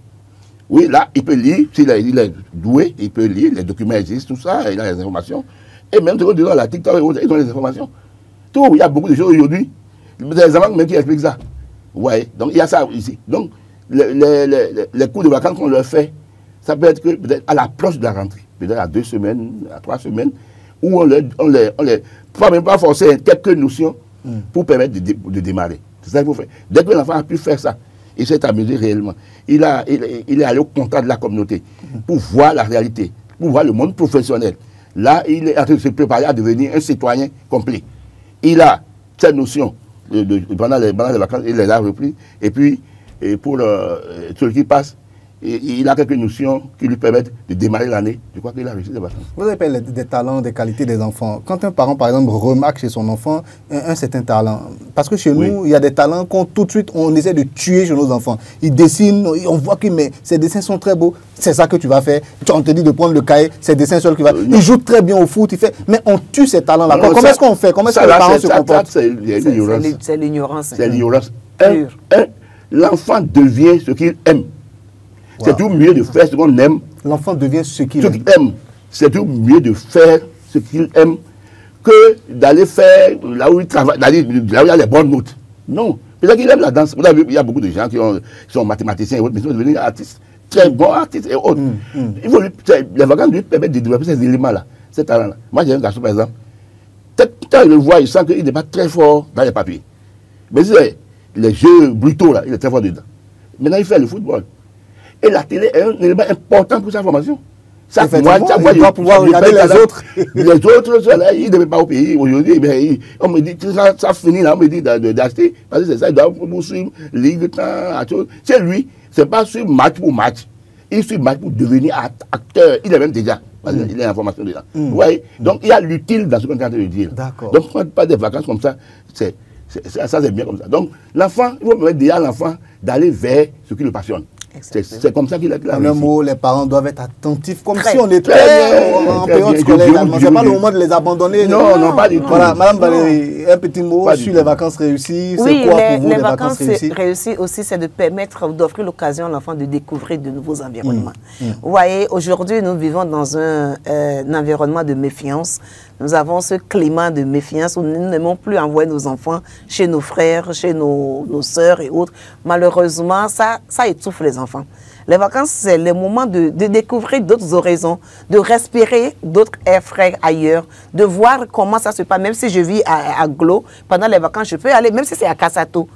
oui, là, il peut lire, s'il est doué, il peut lire, les documents existent, tout ça, il a les informations. Et même dans la TikTok, ils ont les informations. Tout, il y a beaucoup de choses aujourd'hui. Les enfants même qui expliquent ça. Ouais, donc il y a ça ici. Donc, les cours de vacances qu'on leur fait, ça peut être que peut-être à l'approche de la rentrée, peut-être à 2 semaines, à 3 semaines, où on les pas même pas forcer quelques notions pour permettre de démarrer. C'est ça qu'il faut faire. Dès que l'enfant a pu faire ça, il s'est amusé réellement. Il est allé au contact de la communauté pour voir la réalité, pour voir le monde professionnel. Là, il est en train de se préparer à devenir un citoyen complet. Il a cette notion pendant les vacances, il les a repris. Et puis, pour celui qui passe, il a quelques notions qui lui permettent de démarrer l'année. Je crois qu'il a réussi les vacances. Vous avez parlé des talents, des qualités des enfants. Quand un parent, par exemple, remarque chez son enfant un certain talent, parce que chez nous, il y a des talents qu'on tout de suite, on essaie de tuer chez nos enfants. Ils dessinent, on voit que ces dessins sont très beaux. C'est ça que tu vas faire. On te dit de prendre le cahier, ces dessins seuls qui va. Il joue très bien au foot, mais on tue ces talents-là. Comment est-ce qu'on fait? Comment est-ce que les parents se comportent? C'est l'ignorance. C'est l'ignorance. L'enfant devient ce qu'il aime. C'est tout mieux de faire ce qu'on aime. L'enfant devient ce qu'il aime. C'est tout mieux de faire ce qu'il aime que d'aller faire là où il travaille, là où il y a les bonnes notes. Non. Peut-être qu'il aime la danse. Vous avez vu, il y a beaucoup de gens qui sont mathématiciens et autres, mais ils sont devenus artistes. Très bons artistes et autres. Les vacances lui permettent de développer ces éléments-là, ces talents-là. Moi, j'ai un garçon, par exemple. Quand il le voit, il sent qu'il n'est pas très fort dans les papiers. Mais les jeux brutaux, là, il est très fort dedans. Maintenant, il fait le football. Et la télé est un élément important pour sa formation. Il doit pouvoir regarder les autres. Les autres, ils ne devaient pas au pays. Aujourd'hui, on me dit, ça finit là, on me dit d'acheter. Parce que c'est ça, il doit suivre Ligue, c'est lui, c'est pas suivre match pour match. Il suit match pour devenir acteur. Il est même déjà. Parce qu'il est en formation déjà. Vous voyez? Donc, il y a l'utile dans ce qu'on est en train de dire. Donc, pas des vacances comme ça, ça c'est bien comme ça. Donc, l'enfant, il faut permettre déjà à l'enfant d'aller vers ce qui le passionne. C'est comme ça qu'il a En un mot, les parents doivent être attentifs, comme si on était en période scolaire. Ce n'est pas le moment de les abandonner. Non, pas du tout. Voilà, Madame Valérie, un petit mot sur les vacances réussies. Oui, les vacances réussies aussi, c'est de permettre, d'offrir l'occasion à l'enfant de découvrir de nouveaux environnements. Vous voyez, aujourd'hui, nous vivons dans un environnement de méfiance. Nous avons ce climat de méfiance où nous n'aimons plus envoyer nos enfants chez nos frères, chez nos sœurs et autres. Malheureusement, ça étouffe les enfants. Les vacances, c'est le moment de découvrir d'autres horizons, de respirer d'autres airs frais ailleurs, de voir comment ça se passe. Même si je vis à Glo, pendant les vacances, je peux aller, même si c'est à Kassato.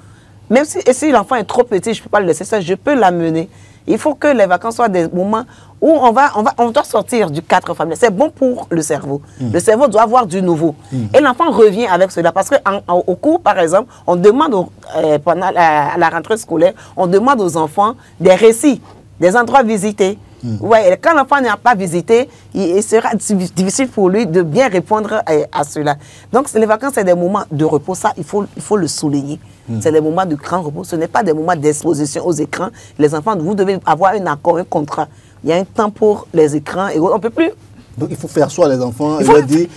Même si l'enfant est trop petit, je ne peux pas le laisser ça, je peux l'amener. Il faut que les vacances soient des moments où on doit sortir du cadre familial. C'est bon pour le cerveau. Le cerveau doit avoir du nouveau. Et l'enfant revient avec cela. Parce qu'au cours, par exemple, on demande pendant la rentrée scolaire, on demande aux enfants des récits, des endroits visités. Ouais, quand l'enfant n'a pas visité, il sera difficile pour lui de bien répondre à cela. Donc, les vacances, c'est des moments de repos. Ça, il faut le souligner. C'est des moments de grand repos. Ce n'est pas des moments d'exposition aux écrans. Les enfants, vous devez avoir un accord, un contrat. Il y a un temps pour les écrans et on ne peut plus. Donc, il faut faire soi les enfants et leur dire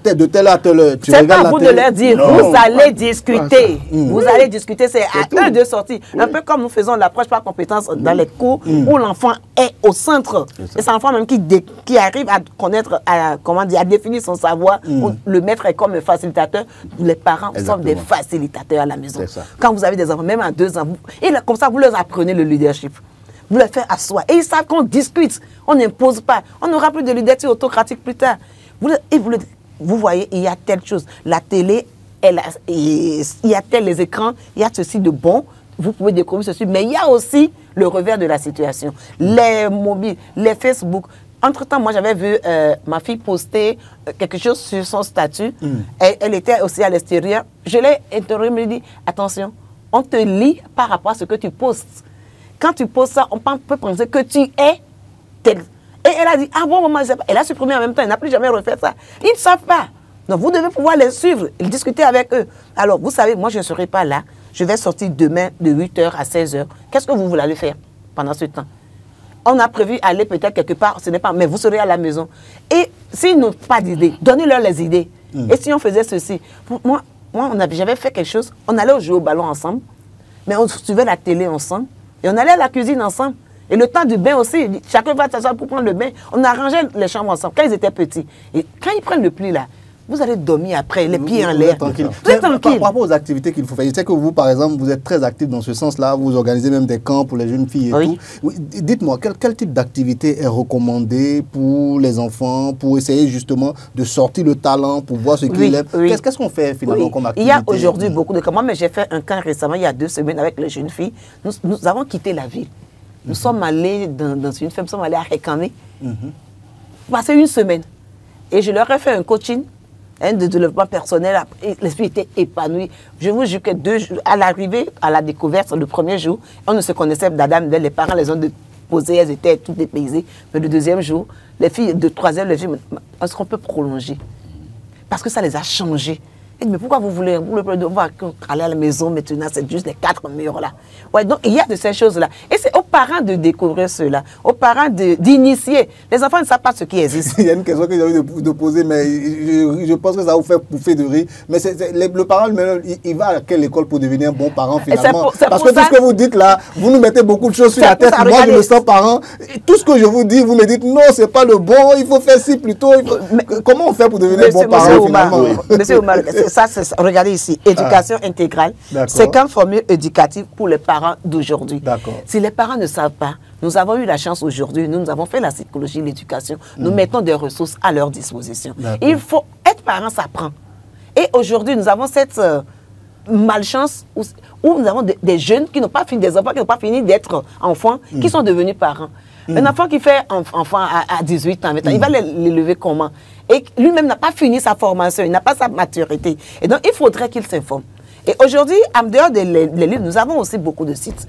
de telle à telle heure. C'est pas à vous de leur dire, vous allez discuter. Vous allez discuter, c'est à eux de sortir. Un peu comme nous faisons l'approche par compétence dans les cours où l'enfant est au centre. Et c'est l'enfant même qui arrive à connaître, à définir son savoir. Le maître est comme un facilitateur. Les parents sont des facilitateurs à la maison. Quand vous avez des enfants, même à 2 ans, et comme ça, vous leur apprenez le leadership. Vous les faites asseoir. Et ils savent qu'on discute. On n'impose pas. On n'aura plus de leadership autocratique plus tard. Vous voyez, il y a telle chose. La télé, il y a tel les écrans, il y a ceci de bon. Vous pouvez découvrir ceci. Mais il y a aussi le revers de la situation. Les mobiles, les Facebook. Entre-temps, moi, j'avais vu ma fille poster quelque chose sur son statut. Elle était aussi à l'extérieur. Je l'ai interrogée, elle me dit, attention, on te lit par rapport à ce que tu postes. Quand tu postes ça, on peut penser que tu es tel. Et elle a dit, ah bon, maman, elle a supprimé en même temps, elle n'a plus jamais refait ça. Ils ne savent pas. Donc, vous devez pouvoir les suivre, discuter avec eux. Alors, vous savez, moi, je ne serai pas là. Je vais sortir demain de 8h à 16h. Qu'est-ce que vous voulez aller faire pendant ce temps? On a prévu aller peut-être quelque part, ce n'est pas, mais vous serez à la maison. Et s'ils n'ont pas d'idées, donnez-leur les idées. Et si on faisait ceci, moi j'avais fait quelque chose, on allait jouer au ballon ensemble, mais on suivait la télé ensemble, et on allait à la cuisine ensemble. Et le temps du bain aussi, chacun va s'asseoir pour prendre le bain. On arrangeait les chambres ensemble quand ils étaient petits. Et quand ils prennent le pli là, vous allez dormir après, les pieds en l'air. Tranquille. Vous êtes tranquille. Par rapport aux activités qu'il faut faire, je sais que vous, par exemple, vous êtes très actif dans ce sens-là, vous organisez même des camps pour les jeunes filles et Oui. tout. Oui, dites-moi, quel type d'activité est recommandé pour les enfants, pour essayer justement de sortir le talent, pour voir ce qu'ils aiment? Oui. Qu'est-ce qu'on fait finalement Oui. comme activité? Il y a aujourd'hui beaucoup de camps. Mais j'ai fait un camp récemment, il y a 2 semaines, avec les jeunes filles. Nous avons quitté la ville. Nous sommes allés dans une ferme, nous sommes allés à Rekame. Passer 1 semaine. Et je leur ai fait un coaching, de développement personnel. Les filles étaient épanouies. Je vous jure que à l'arrivée, à la découverte, le premier jour, on ne se connaissait d'Adam, les parents les ont déposées, elles étaient toutes dépaysées. Mais le 2e jour, les filles de 3e, les filles, est-ce qu'on peut prolonger? Parce que ça les a changées. Et mais pourquoi vous voulez aller à la maison maintenant, c'est juste les 4 murs là. Ouais, donc il y a de ces choses-là. Et c'est aux parents de découvrir cela, aux parents d'initier. Les enfants ne savent pas ce qui existe. Il y a une question que j'ai envie de poser, mais je pense que ça va vous faire pouffer de rire. Mais le parent, il va à quelle école pour devenir un bon parent finalement? Parce que tout ce que vous dites là, vous nous mettez beaucoup de choses sur la tête. Moi, je me sens parent. Tout ce que je vous dis, vous me dites non, c'est pas le bon, il faut faire ci plutôt. Comment on fait pour devenir un bon parent finalement? Monsieur Omar, ça, regardez ici, éducation intégrale, c'est qu'une formule éducative pour les parents d'aujourd'hui. Si les parents ne savent pas, nous avons eu la chance aujourd'hui, nous avons fait la psychologie, l'éducation, nous mettons des ressources à leur disposition. Il faut être parent, ça prend. Et aujourd'hui, nous avons cette malchance où nous avons des jeunes qui n'ont pas fini, des enfants qui n'ont pas fini d'être enfants, qui sont devenus parents. Un enfant qui fait enfant à 18 ans, 20 ans, il va l'élever comment? Et lui-même n'a pas fini sa formation, il n'a pas sa maturité. Et donc, il faudrait qu'il s'informe. Et aujourd'hui, en dehors des livres, nous avons aussi beaucoup de sites.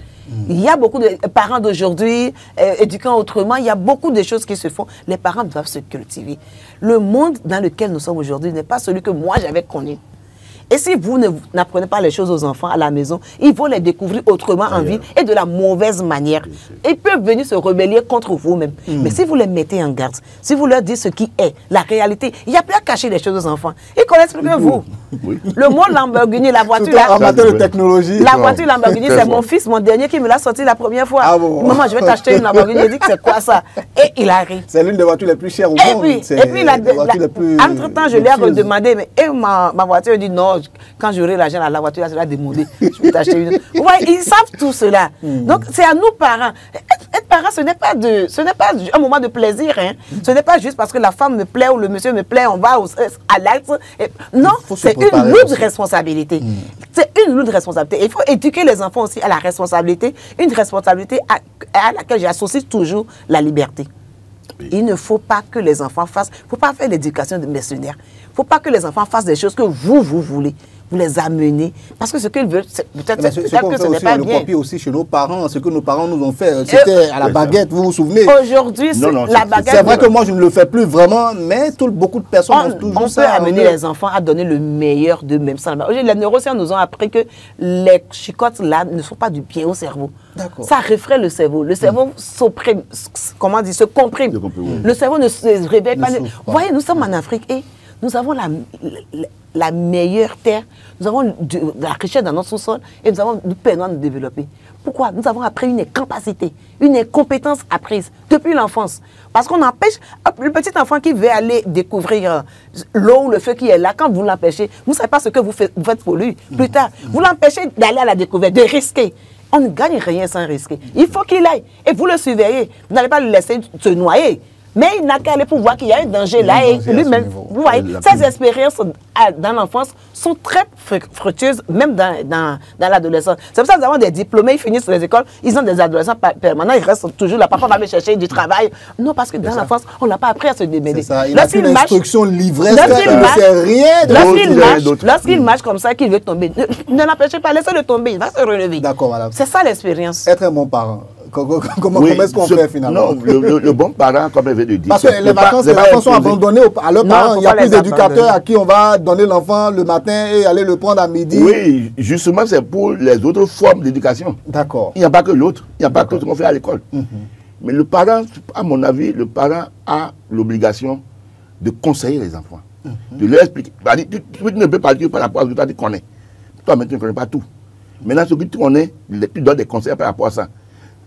Il y a beaucoup de parents d'aujourd'hui, éduquant autrement, il y a beaucoup de choses qui se font. Les parents doivent se cultiver. Le monde dans lequel nous sommes aujourd'hui n'est pas celui que moi j'avais connu. Et si vous n'apprenez pas les choses aux enfants à la maison, ils vont les découvrir autrement en ville et de la mauvaise manière. Ils peuvent venir se rebeller contre vous-même. Mais si vous les mettez en garde, si vous leur dites ce qui est, la réalité, il n'y a plus à cacher les choses aux enfants. Ils connaissent plus que vous. Le mot Lamborghini, la voiture... En matière de technologie. La voiture Lamborghini, c'est mon fils, mon dernier, qui me l'a sorti la première fois. Ah bon? Maman, je vais t'acheter une Lamborghini. Il dit que c'est quoi ça? Et il arrive. C'est l'une des voitures les plus chères au monde. Et puis entre-temps, je lui ai redemandé, mais ma voiture, il dit non, quand j'aurai l'argent à la voiture, elle sera démodée. Je vais t'acheter une. Vous voyez, ils savent tout cela. Donc, c'est à nous, parents. Être parent, ce n'est pas un moment de plaisir. Hein. Ce n'est pas juste parce que la femme me plaît ou le monsieur me plaît, on va à l'acte. Non, c'est une lourde responsabilité. C'est une lourde responsabilité. Il faut éduquer les enfants aussi à la responsabilité, une responsabilité à laquelle j'associe toujours la liberté. Il ne faut pas que les enfants fassent, il ne faut pas faire l'éducation de mercenaires. Il ne faut pas que les enfants fassent des choses que vous voulez. Vous les amenez. Parce que ce qu'ils veulent, peut-être que ce n'est pas bien. On copie aussi chez nos parents, ce que nos parents nous ont fait. C'était à la baguette, vous vous souvenez? Aujourd'hui, la baguette... C'est vrai que moi, je ne le fais plus vraiment, mais beaucoup de personnes ont toujours ça. On peut amener les enfants à donner le meilleur d'eux-mêmes. Aujourd'hui, les neurosciences nous ont appris que les chicottes là ne sont pas du bien au cerveau. Ça réfraie le cerveau. Le cerveau se comprime. Le cerveau ne se réveille pas. Vous voyez, nous sommes en Afrique et nous avons la meilleure terre, nous avons de la richesse dans notre sous-sol et nous peinons à nous développer. Pourquoi? Nous avons appris une incapacité, une incompétence apprise depuis l'enfance. Parce qu'on empêche le petit enfant qui veut aller découvrir l'eau ou le feu qui est là, quand vous l'empêchez, vous ne savez pas ce que vous faites pour lui. Plus tard, vous l'empêchez d'aller à la découverte, de risquer. On ne gagne rien sans risquer. Il faut qu'il aille et vous le surveillez. Vous n'allez pas le laisser se noyer. Mais il n'a qu'à aller pour voir qu'il y a un danger là et lui-même. Vous voyez, ces expériences dans l'enfance sont très fructueuses, même dans l'adolescence. C'est pour ça que nous avons des diplômés, ils finissent les écoles, ils ont des adolescents permanents, ils restent toujours là. Parfois, on va aller chercher du travail. Non, parce que dans l'enfance, on n'a pas appris à se démêler. Il a une instruction livresque, il ne sait rien. Lorsqu'il marche comme ça, qu'il veut tomber, ne l'empêchez pas, laissez-le tomber, il va se relever. D'accord, madame. C'est ça l'expérience. Être un bon parent. Comment est-ce qu'on fait finalement? Non, le bon parent, comme elle vient de dire. Parce que les vacances sont abandonnées à leurs parents. Il y a plus d'éducateurs à qui on va donner l'enfant le matin et aller le prendre à midi. Oui, justement, c'est pour les autres formes d'éducation. D'accord. Il n'y a pas que l'autre. Il n'y a pas que ce qu'on fait à l'école. Mais le parent, à mon avis, le parent a l'obligation de conseiller les enfants, de leur expliquer. Tu ne peux pas dire par rapport à ce que toi tu connais. Toi maintenant tu ne connais pas tout. Maintenant ce que tu connais, tu donnes des conseils par rapport à ça.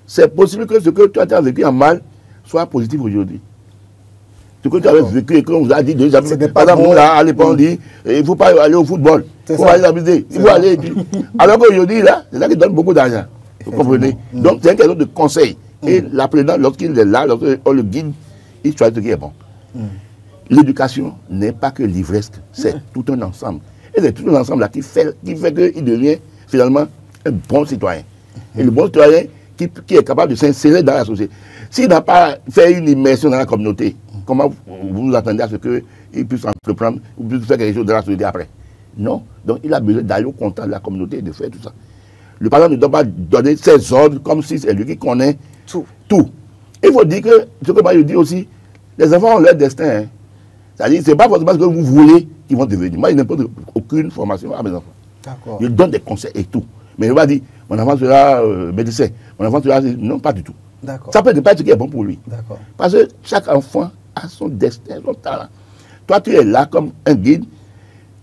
C'est possible que ce que toi tu as vécu en mal soit positif aujourd'hui. Ce que tu avais vécu et qu'on vous a dit déjà, par exemple, nous là, à l'époque, on dit, il ne faut pas aller au football, il faut aller s'amuser, il faut aller. Alors qu'aujourd'hui, là, c'est ça qui donne beaucoup d'argent. Vous comprenez? Donc, c'est un question de conseil. Et l'apprenant, lorsqu'il est là, lorsqu'on le guide, il choisit ce qui est bon. L'éducation n'est pas que l'ivresse, c'est tout un ensemble. Et c'est tout un ensemble là qui fait qu'il devient finalement un bon citoyen. Et le bon citoyen qui est capable de s'insérer dans la société. S'il n'a pas fait une immersion dans la communauté, comment vous vous attendez à ce qu'il puisse entreprendre ou puisse faire quelque chose dans la société après? Non. Donc il a besoin d'aller au contact de la communauté et de faire tout ça. Le parent ne doit pas donner ses ordres comme si c'est lui qui connaît tout. Il faut dire que, ce que moi je dis aussi, les enfants ont leur destin. Hein. C'est-à-dire, ce n'est pas forcément ce que vous voulez qu'ils vont devenir. Moi, je n'impose aucune formation à mes enfants. Je donne des conseils et tout. Mais je ne vais pas dire, mon enfant sera médecin, mon enfant sera... Non, pas du tout. Ça peut ne pas être ce qui est bon pour lui. Parce que chaque enfant a son destin, son talent. Toi, tu es là comme un guide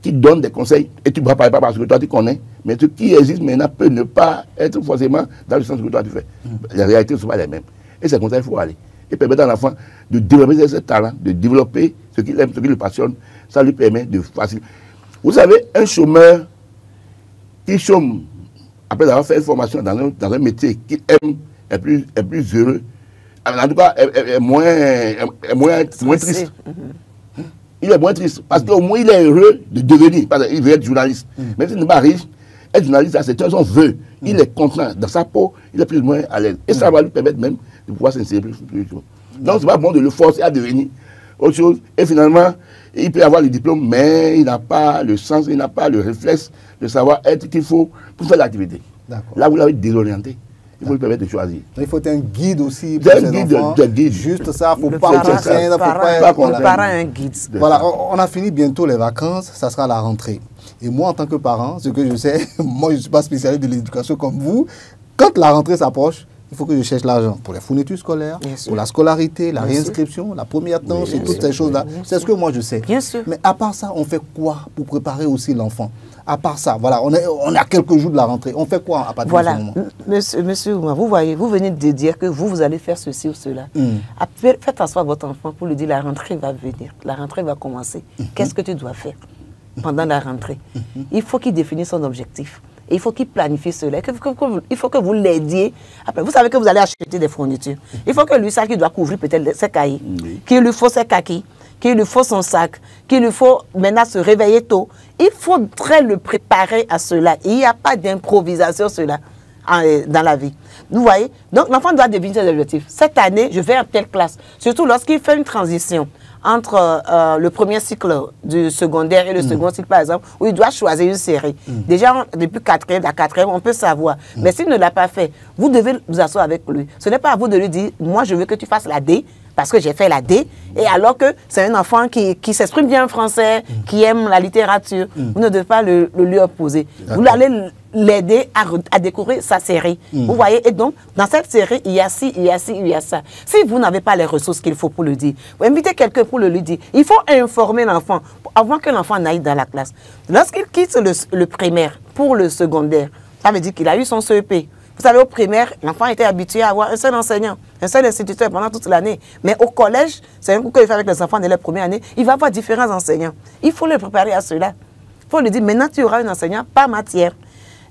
qui donne des conseils et tu ne vas pas parce que toi, tu connais. Mais ce qui existe maintenant peut ne pas être forcément dans le sens que toi, tu fais. Les réalités ne sont pas les mêmes. Et c'est comme ça qu'il faut aller. Et permettre à l'enfant de développer ses talents, de développer ce qu'il aime, ce qui le passionne. Ça lui permet de faciliter. Vous savez, un chômeur qui chôme après avoir fait une formation dans un métier qu'il aime, est plus heureux, en tout cas, est moins triste. Il est moins triste parce qu'au moins il est heureux de devenir, parce qu'il veut être journaliste. Même s'il n'est pas riche, être journaliste, c'est son vœu. Il est content dans sa peau, il est plus ou moins à l'aise. Et ça va lui permettre même de pouvoir s'insérer plus. Donc c'est pas bon de le forcer à devenir autre chose. Et finalement, il peut avoir le diplôme, mais il n'a pas le sens, il n'a pas le réflexe de savoir être qu'il faut pour faire l'activité. Là, vous l'avez désorienté. Il faut lui permettre de choisir. Il faut être un guide aussi pour ses enfants. Juste ça, il ne faut pas contraindre, le parent est un guide. Voilà, on a fini bientôt les vacances, ça sera la rentrée. Et moi, en tant que parent, ce que je sais, moi, je ne suis pas spécialiste de l'éducation comme vous. Quand la rentrée s'approche, il faut que je cherche l'argent pour les fournitures scolaires, pour la scolarité, la réinscription, la première tâche et toutes ces choses-là. C'est ce que moi, je sais. Bien sûr. Mais à part ça, on fait quoi pour préparer aussi l'enfant? À part ça, voilà, on est à quelques jours de la rentrée. On fait quoi à partir de ce moment? Monsieur Ouma, vous voyez, vous venez de dire que vous allez faire ceci ou cela. Faites asseoir votre enfant pour lui dire la rentrée va venir, la rentrée va commencer. Qu'est-ce que tu dois faire pendant la rentrée? Il faut qu'il définisse son objectif. Et il faut qu'il planifie cela. Il faut que vous l'aidiez. Après, vous savez que vous allez acheter des fournitures. Il faut que lui sache qu'il doit couvrir peut-être ses cahiers, qu'il lui faut ses kakis, qu'il lui faut son sac, qu'il lui faut maintenant se réveiller tôt. Il faudrait le préparer à cela. Il n'y a pas d'improvisation dans la vie. Vous voyez? Donc l'enfant doit définir ses objectifs. Cette année, je vais à telle classe. Surtout lorsqu'il fait une transition entre le premier cycle du secondaire et le second cycle, par exemple, où il doit choisir une série. Déjà, depuis 4e, la 4e, on peut savoir. Mais s'il ne l'a pas fait, vous devez vous asseoir avec lui. Ce n'est pas à vous de lui dire, moi, je veux que tu fasses la D, parce que j'ai fait la D, et alors que c'est un enfant qui s'exprime bien en français, qui aime la littérature, vous ne devez pas le lui opposer. Vous allez l'aider à découvrir sa série. Vous voyez, et donc, dans cette série, il y a ci, il y a ci, il y a ça. Si vous n'avez pas les ressources qu'il faut pour le dire, vous invitez quelqu'un pour le lui dire. Il faut informer l'enfant avant que l'enfant n'aille dans la classe. Lorsqu'il quitte le primaire pour le secondaire, ça veut dire qu'il a eu son CEP. Vous savez, au primaire, l'enfant était habitué à avoir un seul enseignant, un seul instituteur pendant toute l'année. Mais au collège, c'est un coup qu'il fait avec les enfants dès la première année, il va avoir différents enseignants. Il faut le préparer à cela. Il faut lui dire, maintenant tu auras un enseignant par matière.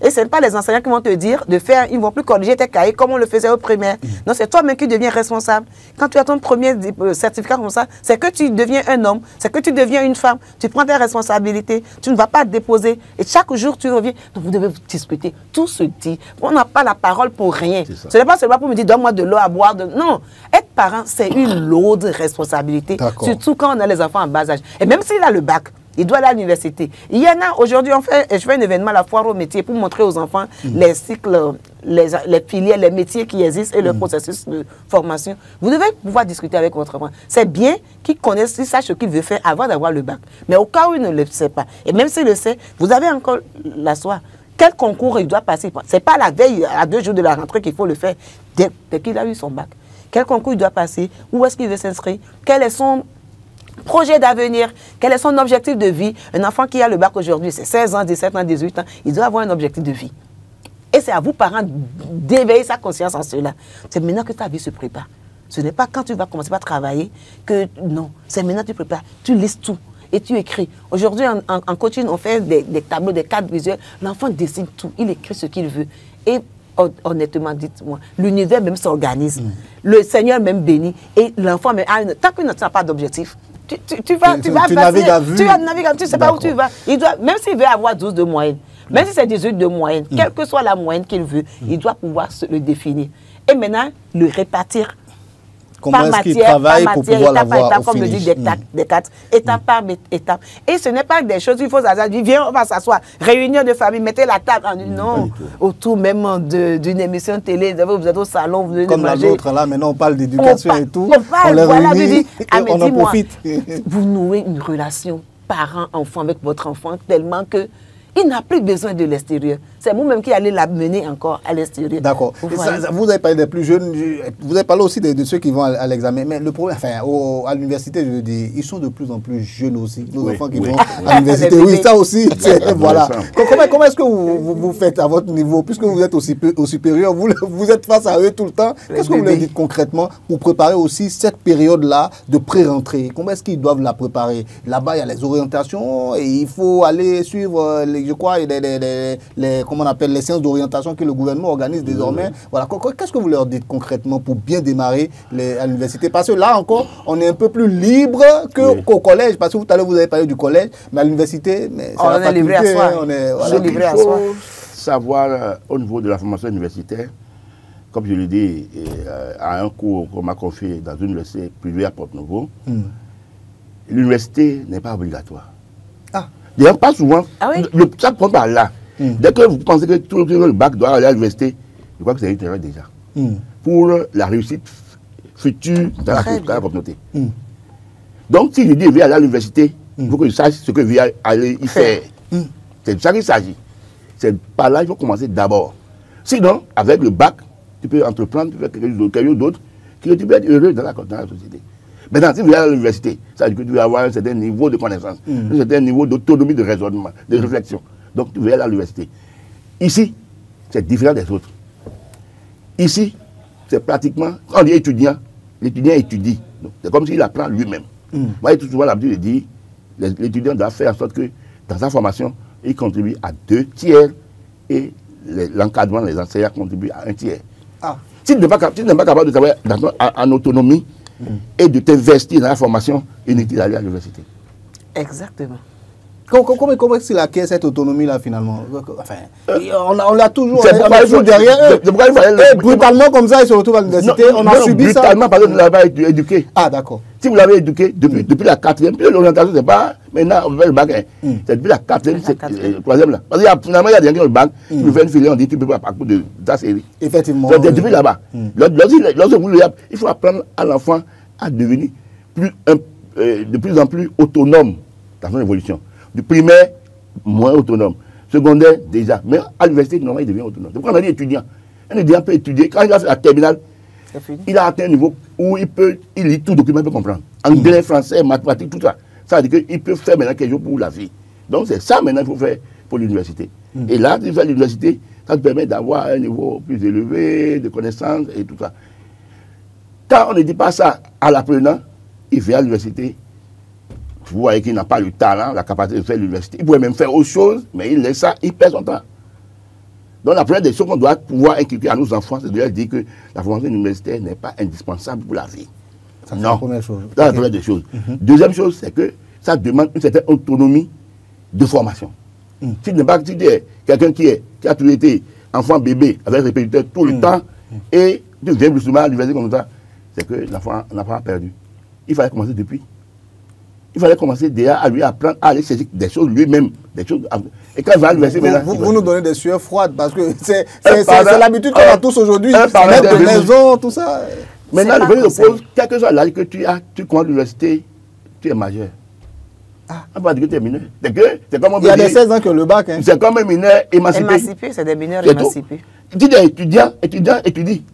Et ce n'est pas les enseignants qui vont te dire de faire, ils ne vont plus corriger tes cahiers comme on le faisait au primaire. Non, c'est toi-même qui deviens responsable. Quand tu as ton premier certificat comme ça, c'est que tu deviens un homme, c'est que tu deviens une femme. Tu prends tes responsabilités, tu ne vas pas te déposer. Et chaque jour, tu reviens. Donc, vous devez discuter. Tout se dit. On n'a pas la parole pour rien. Ce n'est pas seulement pour me dire, donne-moi de l'eau à boire. Non. Être parent, c'est une lourde responsabilité. Surtout quand on a les enfants en bas âge. Et même s'il a le bac, il doit aller à l'université. Il y en a, aujourd'hui, je fais un événement à la foire au métier pour montrer aux enfants les cycles, les filières, les métiers qui existent et le processus de formation. Vous devez pouvoir discuter avec votre enfant. C'est bien qu'il connaisse, qu'il sache ce qu'il veut faire avant d'avoir le bac. Mais au cas où il ne le sait pas, et même s'il le sait, vous avez encore la soie. Quel concours il doit passer? Ce n'est pas la veille, à 2 jours de la rentrée qu'il faut le faire, dès qu'il a eu son bac. Quel concours il doit passer? Où est-ce qu'il veut s'inscrire? Quel est son Projet d'avenir, quel est son objectif de vie? Un enfant qui a le bac aujourd'hui, c'est 16 ans, 17 ans, 18 ans, il doit avoir un objectif de vie. Et c'est à vous, parents, d'éveiller sa conscience en cela. C'est maintenant que ta vie se prépare. Ce n'est pas quand tu vas commencer par travailler que non. C'est maintenant que tu prépares. Tu lises tout et tu écris. Aujourd'hui, en coaching, on fait des tableaux, des cadres visuels. L'enfant dessine tout. Il écrit ce qu'il veut. Et honnêtement, dites-moi, l'univers même s'organise. Le Seigneur même bénit. Et l'enfant, tant qu'il n'a pas d'objectif, tu vas naviguer à vue. Tu ne sais pas où tu vas. Même s'il veut avoir 12 de moyenne, même si c'est 18 de moyenne, quelle que soit la moyenne qu'il veut, il doit pouvoir se le définir. Et maintenant, le répartir. Comment est-ce qu'il travaille pour pouvoir l'avoir au comme le dit Descartes, étape par étape. Et ce n'est pas des choses, il faut s'asseoir, viens, on va s'asseoir, réunion de famille, mettez la table. Non, autour même d'une émission télé, vous êtes au salon, vous venez comme manger. Comme l'autre là, maintenant on parle d'éducation et tout, on les réunit et on en profite. Vous nouez une relation parent-enfant avec votre enfant tellement que il n'a plus besoin de l'extérieur. C'est vous-même qui allez l'amener encore à l'extérieur. D'accord. Vous avez parlé des plus jeunes, vous avez parlé aussi de ceux qui vont à l'examen. Mais le problème, enfin, à l'université, je veux dire, ils sont de plus en plus jeunes aussi. Nos enfants qui vont à l'université, oui, ça aussi. Voilà. Comment est-ce que vous faites à votre niveau, puisque vous êtes au supérieur, vous êtes face à eux tout le temps. Qu'est-ce que vous leur dites concrètement pour préparer aussi cette période-là de pré-rentrée? Comment est-ce qu'ils doivent la préparer? Là-bas, il y a les orientations et il faut aller suivre je crois, comment on appelle, les séances d'orientation que le gouvernement organise désormais. Voilà. Qu'est-ce que vous leur dites concrètement pour bien démarrer à l'université? Parce que là encore, on est un peu plus libre qu'au collège. Parce que tout à l'heure, vous avez parlé du collège, mais à l'université, on est livré à soi. Il faut savoir, au niveau de la formation universitaire, comme je l'ai dit, à un cours qu'on m'a confié dans une université privée à Porte-Nouveau, l'université n'est pas obligatoire. D'ailleurs, pas souvent, ça prend par là. Dès que vous pensez que tout le bac doit aller à l'université, je crois que c'est une erreur déjà. Pour la réussite future dans la communauté. Donc, si je dis, viens aller à l'université, il faut que je sache ce que je vais aller y faire. C'est de ça qu'il s'agit. C'est par là qu'il faut commencer d'abord. Sinon, avec le bac, tu peux entreprendre, tu peux faire quelque chose d'autre, que tu peux être heureux dans la société. Maintenant, si vous allez à l'université, ça veut dire que tu vas avoir un certain niveau de connaissance, un certain niveau d'autonomie de raisonnement, de réflexion. Donc, tu vas aller à l'université. Ici, c'est différent des autres. Ici, c'est pratiquement, quand on dit étudiant, l'étudiant étudie. C'est comme s'il apprend lui-même. Moi, j'ai tout souvent l'habitude de dire, l'étudiant doit faire en sorte que, dans sa formation, il contribue à 2 tiers et l'encadrement, les enseignants contribuent à 1 tiers. Si tu n'es pas capable de travailler en autonomie, et de t'investir dans la formation, inutile d'aller à l'université. Exactement. Comment est-ce qu'il acquiert cette autonomie-là, finalement? Enfin, on l'a toujours, derrière eux. Brutalement, comme ça, ils se retrouvent à l'université, on a subi ça. Brutalement, parce que vous l'avez éduqué. Ah, d'accord. Si vous l'avez éduqué depuis la 4e, puis l'orientation, c'est pas maintenant, on fait le bac, c'est depuis la 4e, 3e là. Parce que finalement, il y a des gens qui ont le bac, tu peux faire une filière, on dit, tu peux pas à cause de ta série. Effectivement. Donc, depuis là-bas. Lorsque vous il faut apprendre à l'enfant à devenir de plus en plus autonome dans son évolution. Du primaire, moins autonome. Secondaire, déjà. Mais à l'université, normalement, il devient autonome. C'est pourquoi on a dit étudiant. Un étudiant peut étudier. Quand il a fait la terminale, il a atteint un niveau où il lit tout document, il peut comprendre. Anglais, français, mathématiques, tout ça. Ça veut dire qu'il peut faire maintenant quelque chose pour la vie. Donc c'est ça maintenant qu'il faut faire pour l'université. Et là, si tu fais l'université, ça te permet d'avoir un niveau plus élevé, de connaissances et tout ça. Quand on ne dit pas ça à l'apprenant, il vient à l'université. Vous voyez qu'il n'a pas le talent, la capacité de faire l'université. Il pourrait même faire autre chose, mais il laisse ça, il perd son temps. Donc la première des choses qu'on doit pouvoir inculquer à nos enfants, c'est de leur dire que la formation universitaire n'est pas indispensable pour la vie. Ça, c'est la première chose. C'est la première des choses. Deuxième chose, c'est que ça demande une certaine autonomie de formation. Si tu n'es pas quelqu'un qui a toujours été enfant bébé, avec répétiteur tout le temps, et tu viens plus souvent à l'université comme ça, c'est que l'enfant a perdu. Il fallait commencer depuis. Il fallait commencer déjà à lui apprendre à aller chercher des choses lui-même. Et quand il va à l'université, vous nous donnez des sueurs froides parce que c'est l'habitude qu'on a tous aujourd'hui. Mettre de maison, tout ça. Maintenant, le premier pose, quel que soit l'âge que tu commences l'université, tu es majeur. On va dire que tu es mineur. C'est comme il y a des 16 ans que le bac. C'est comme un mineur émancipé. Émancipé, c'est des mineurs émancipés. Tu dis étudiant, étudie.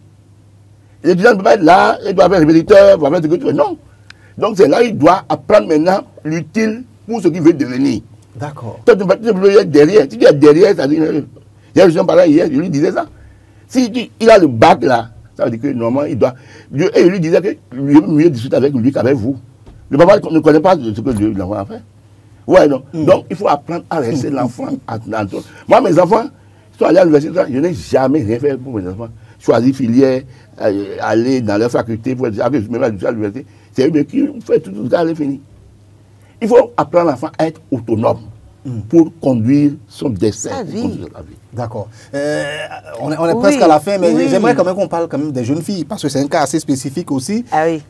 L'étudiant ne peut pas être là, il doit faire répétiteur, il doit faire ce que tu veux. Non. Donc c'est là qu'il doit apprendre maintenant l'utile pour ce qu'il veut devenir. D'accord. Toi, tu peux être derrière. Si tu es derrière, ça dit, il y a un parent hier, je lui disais ça. Si il a le bac là, ça veut dire que normalement il doit. Et il lui disait que mieux mieux discuter avec lui qu'avec vous. Le papa ne connaît pas ce que l'enfant a fait. Ouais, non. Donc il faut apprendre à laisser l'enfant. Moi, mes enfants sont allés à l'université, je n'ai jamais rien fait pour mes enfants. Choisir filière, aller dans leur faculté, pour dire que je me mets à l'université. C'est eux qui font tout ça, c'est fini. Il faut apprendre l'enfant à être autonome pour conduire son destin. Sa vie. D'accord. On est presque à la fin, mais j'aimerais quand même qu'on parle quand même des jeunes filles, parce que c'est un cas assez spécifique aussi,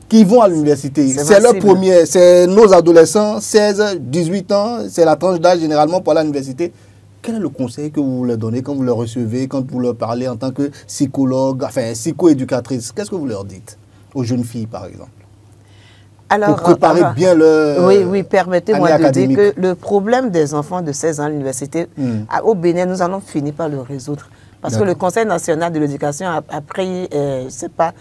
qui vont à l'université. C'est leur premier, c'est nos adolescents, 16, 18 ans, c'est la tranche d'âge généralement pour aller à l'université. Quel est le conseil que vous leur donnez quand vous leur recevez, quand vous leur parlez en tant que psychologue, enfin psycho-éducatrice? Qu'est-ce que vous leur dites aux jeunes filles, par exemple? Alors, pour préparer bien leur oui, permettez-moi de dire que le problème des enfants de 16 ans à l'université, au Bénin, nous allons finir par le résoudre. Parce que le Conseil national de l'éducation a pris, c'est pas...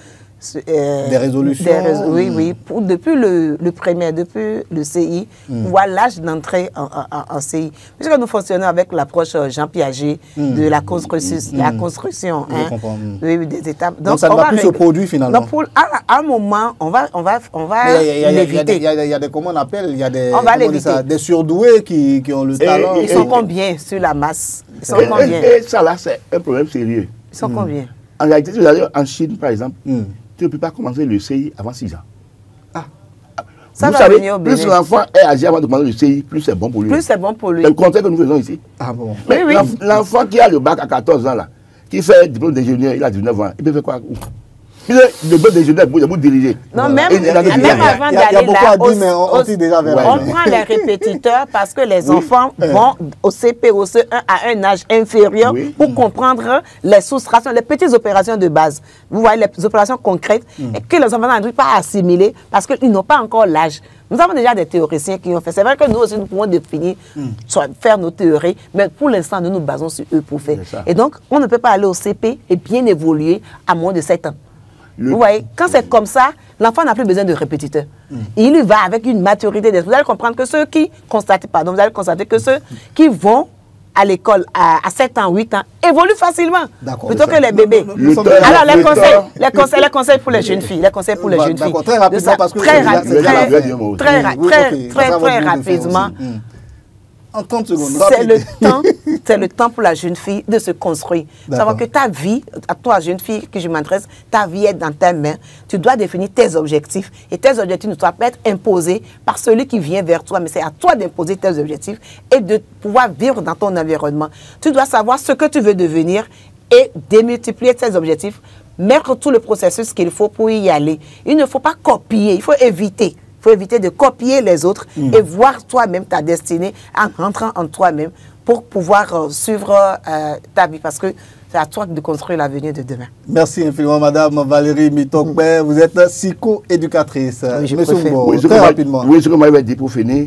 des résolutions. Oui. Depuis le primaire, depuis le CI, voir l'âge d'entrée en CI. Puisque nous fonctionnons avec l'approche Jean Piaget de la construction, oui, des étapes. Donc ça ne va plus se produire finalement. Donc à un moment, on va l'éviter. Il y a des, comment on appelle, il y a des surdoués qui ont le talent. Ils sont combien sur la masse? Ils sont combien? Et ça là, c'est un problème sérieux. Ils sont combien? En réalité, vous allez en Chine, par exemple, tu ne peux pas commencer le CI avant 6 ans. Ça vous savez, plus l'enfant est âgé avant de commencer le CI, plus c'est bon pour lui. Plus c'est bon pour lui. C'est le contraire que nous faisons ici. Ah bon? Mais l'enfant qui a le bac à 14 ans, là, qui fait diplôme d'ingénieur, il a 19 ans, il peut faire quoi? Le diplôme d'ingénieur, il vous diriger. Non, même avant d'aller là, on prend les répétiteurs parce que les enfants vont au CP, au CE1 à un âge inférieur pour comprendre les soustractions, les petites opérations de base. Vous voyez, les opérations concrètes et que les enfants n'arrivent pas à assimiler parce qu'ils n'ont pas encore l'âge. Nous avons déjà des théoriciens qui ont fait. C'est vrai que nous aussi, nous pouvons définir, faire nos théories, mais pour l'instant, nous nous basons sur eux pour faire. Et donc, on ne peut pas aller au CP et bien évoluer à moins de 7 ans. Vous voyez, quand c'est comme ça, l'enfant n'a plus besoin de répétiteurs. Il y va avec une maturité d'esprit. Vous allez comprendre que ceux qui constatent, vous allez constater que ceux qui vont à l'école à 7 ans, 8 ans, évoluent facilement. Plutôt que les bébés. Alors, les conseils pour les jeunes filles. Les conseils pour les jeunes filles. Très rapidement, parce que très rapidement. En 30 secondes. C'est le temps pour la jeune fille de se construire. Savoir que ta vie, à toi jeune fille que je m'adresse, ta vie est dans tes mains. Tu dois définir tes objectifs. Et tes objectifs ne doivent pas être imposés par celui qui vient vers toi. Mais c'est à toi d'imposer tes objectifs et de pouvoir vivre dans ton environnement. Tu dois savoir ce que tu veux devenir et démultiplier tes objectifs. Mettre tout le processus qu'il faut pour y aller. Il ne faut pas copier, il faut éviter. Il faut éviter de copier les autres et voir toi-même ta destinée en rentrant en toi-même pour pouvoir suivre ta vie parce que c'est à toi de construire l'avenir de demain. Merci infiniment, Madame Valérie Mitokbe. Vous êtes psycho-éducatrice. Oui, très rapidement. Oui, ce que moi je vais dire pour finir,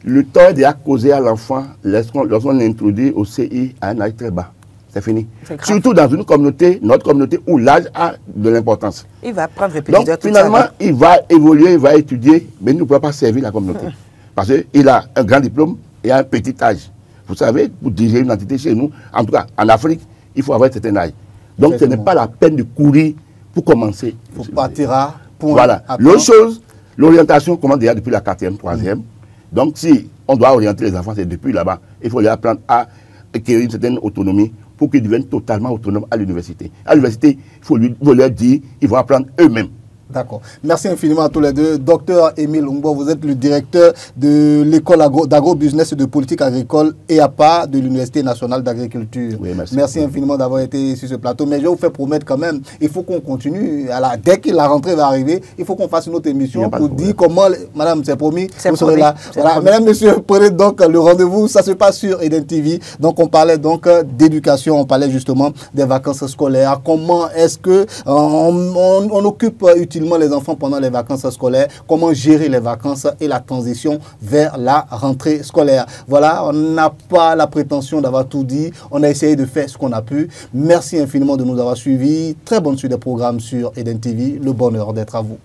le temps est déjà causé à l'enfant lorsqu'on l'introduit au CI à un âge très bas. C'est fini. Surtout dans une communauté, notre communauté, où l'âge a de l'importance. Il va prendre répétiteur. Donc finalement, il va évoluer, il va étudier, mais il ne pourra pas servir la communauté. Parce qu'il a un grand diplôme et un petit âge. Vous savez, pour diriger une entité chez nous, en tout cas en Afrique, il faut avoir un certain âge. Donc ce n'est pas la peine de courir pour commencer. Il faut partir pour... Voilà. L'autre chose, l'orientation commence déjà depuis la 4e, 3e. Donc si on doit orienter les enfants, c'est depuis là-bas. Il faut les apprendre à acquérir une certaine autonomie pour qu'ils deviennent totalement autonomes à l'université. À l'université, il faut leur dire, ils vont apprendre eux-mêmes. D'accord. Merci infiniment à tous les deux. Docteur Émile Ungbo, vous êtes le directeur de l'école d'agro-business et de politique agricole EAPA de l'Université nationale d'agriculture. Oui, merci infiniment d'avoir été sur ce plateau. Mais je vous fais promettre quand même, il faut qu'on continue. Dès que la rentrée va arriver, il faut qu'on fasse une autre émission pour dire comment, madame, c'est promis, vous serez là. Voilà. Mesdames, messieurs, prenez donc le rendez-vous. Ça se passe sur Eden TV. Donc, on parlait donc d'éducation, on parlait justement des vacances scolaires. Comment est-ce que on occupe utilement les enfants pendant les vacances scolaires, comment gérer les vacances et la transition vers la rentrée scolaire. Voilà, on n'a pas la prétention d'avoir tout dit, on a essayé de faire ce qu'on a pu. Merci infiniment de nous avoir suivis. Très bonne suite des programmes sur Eden TV. Le bonheur d'être à vous.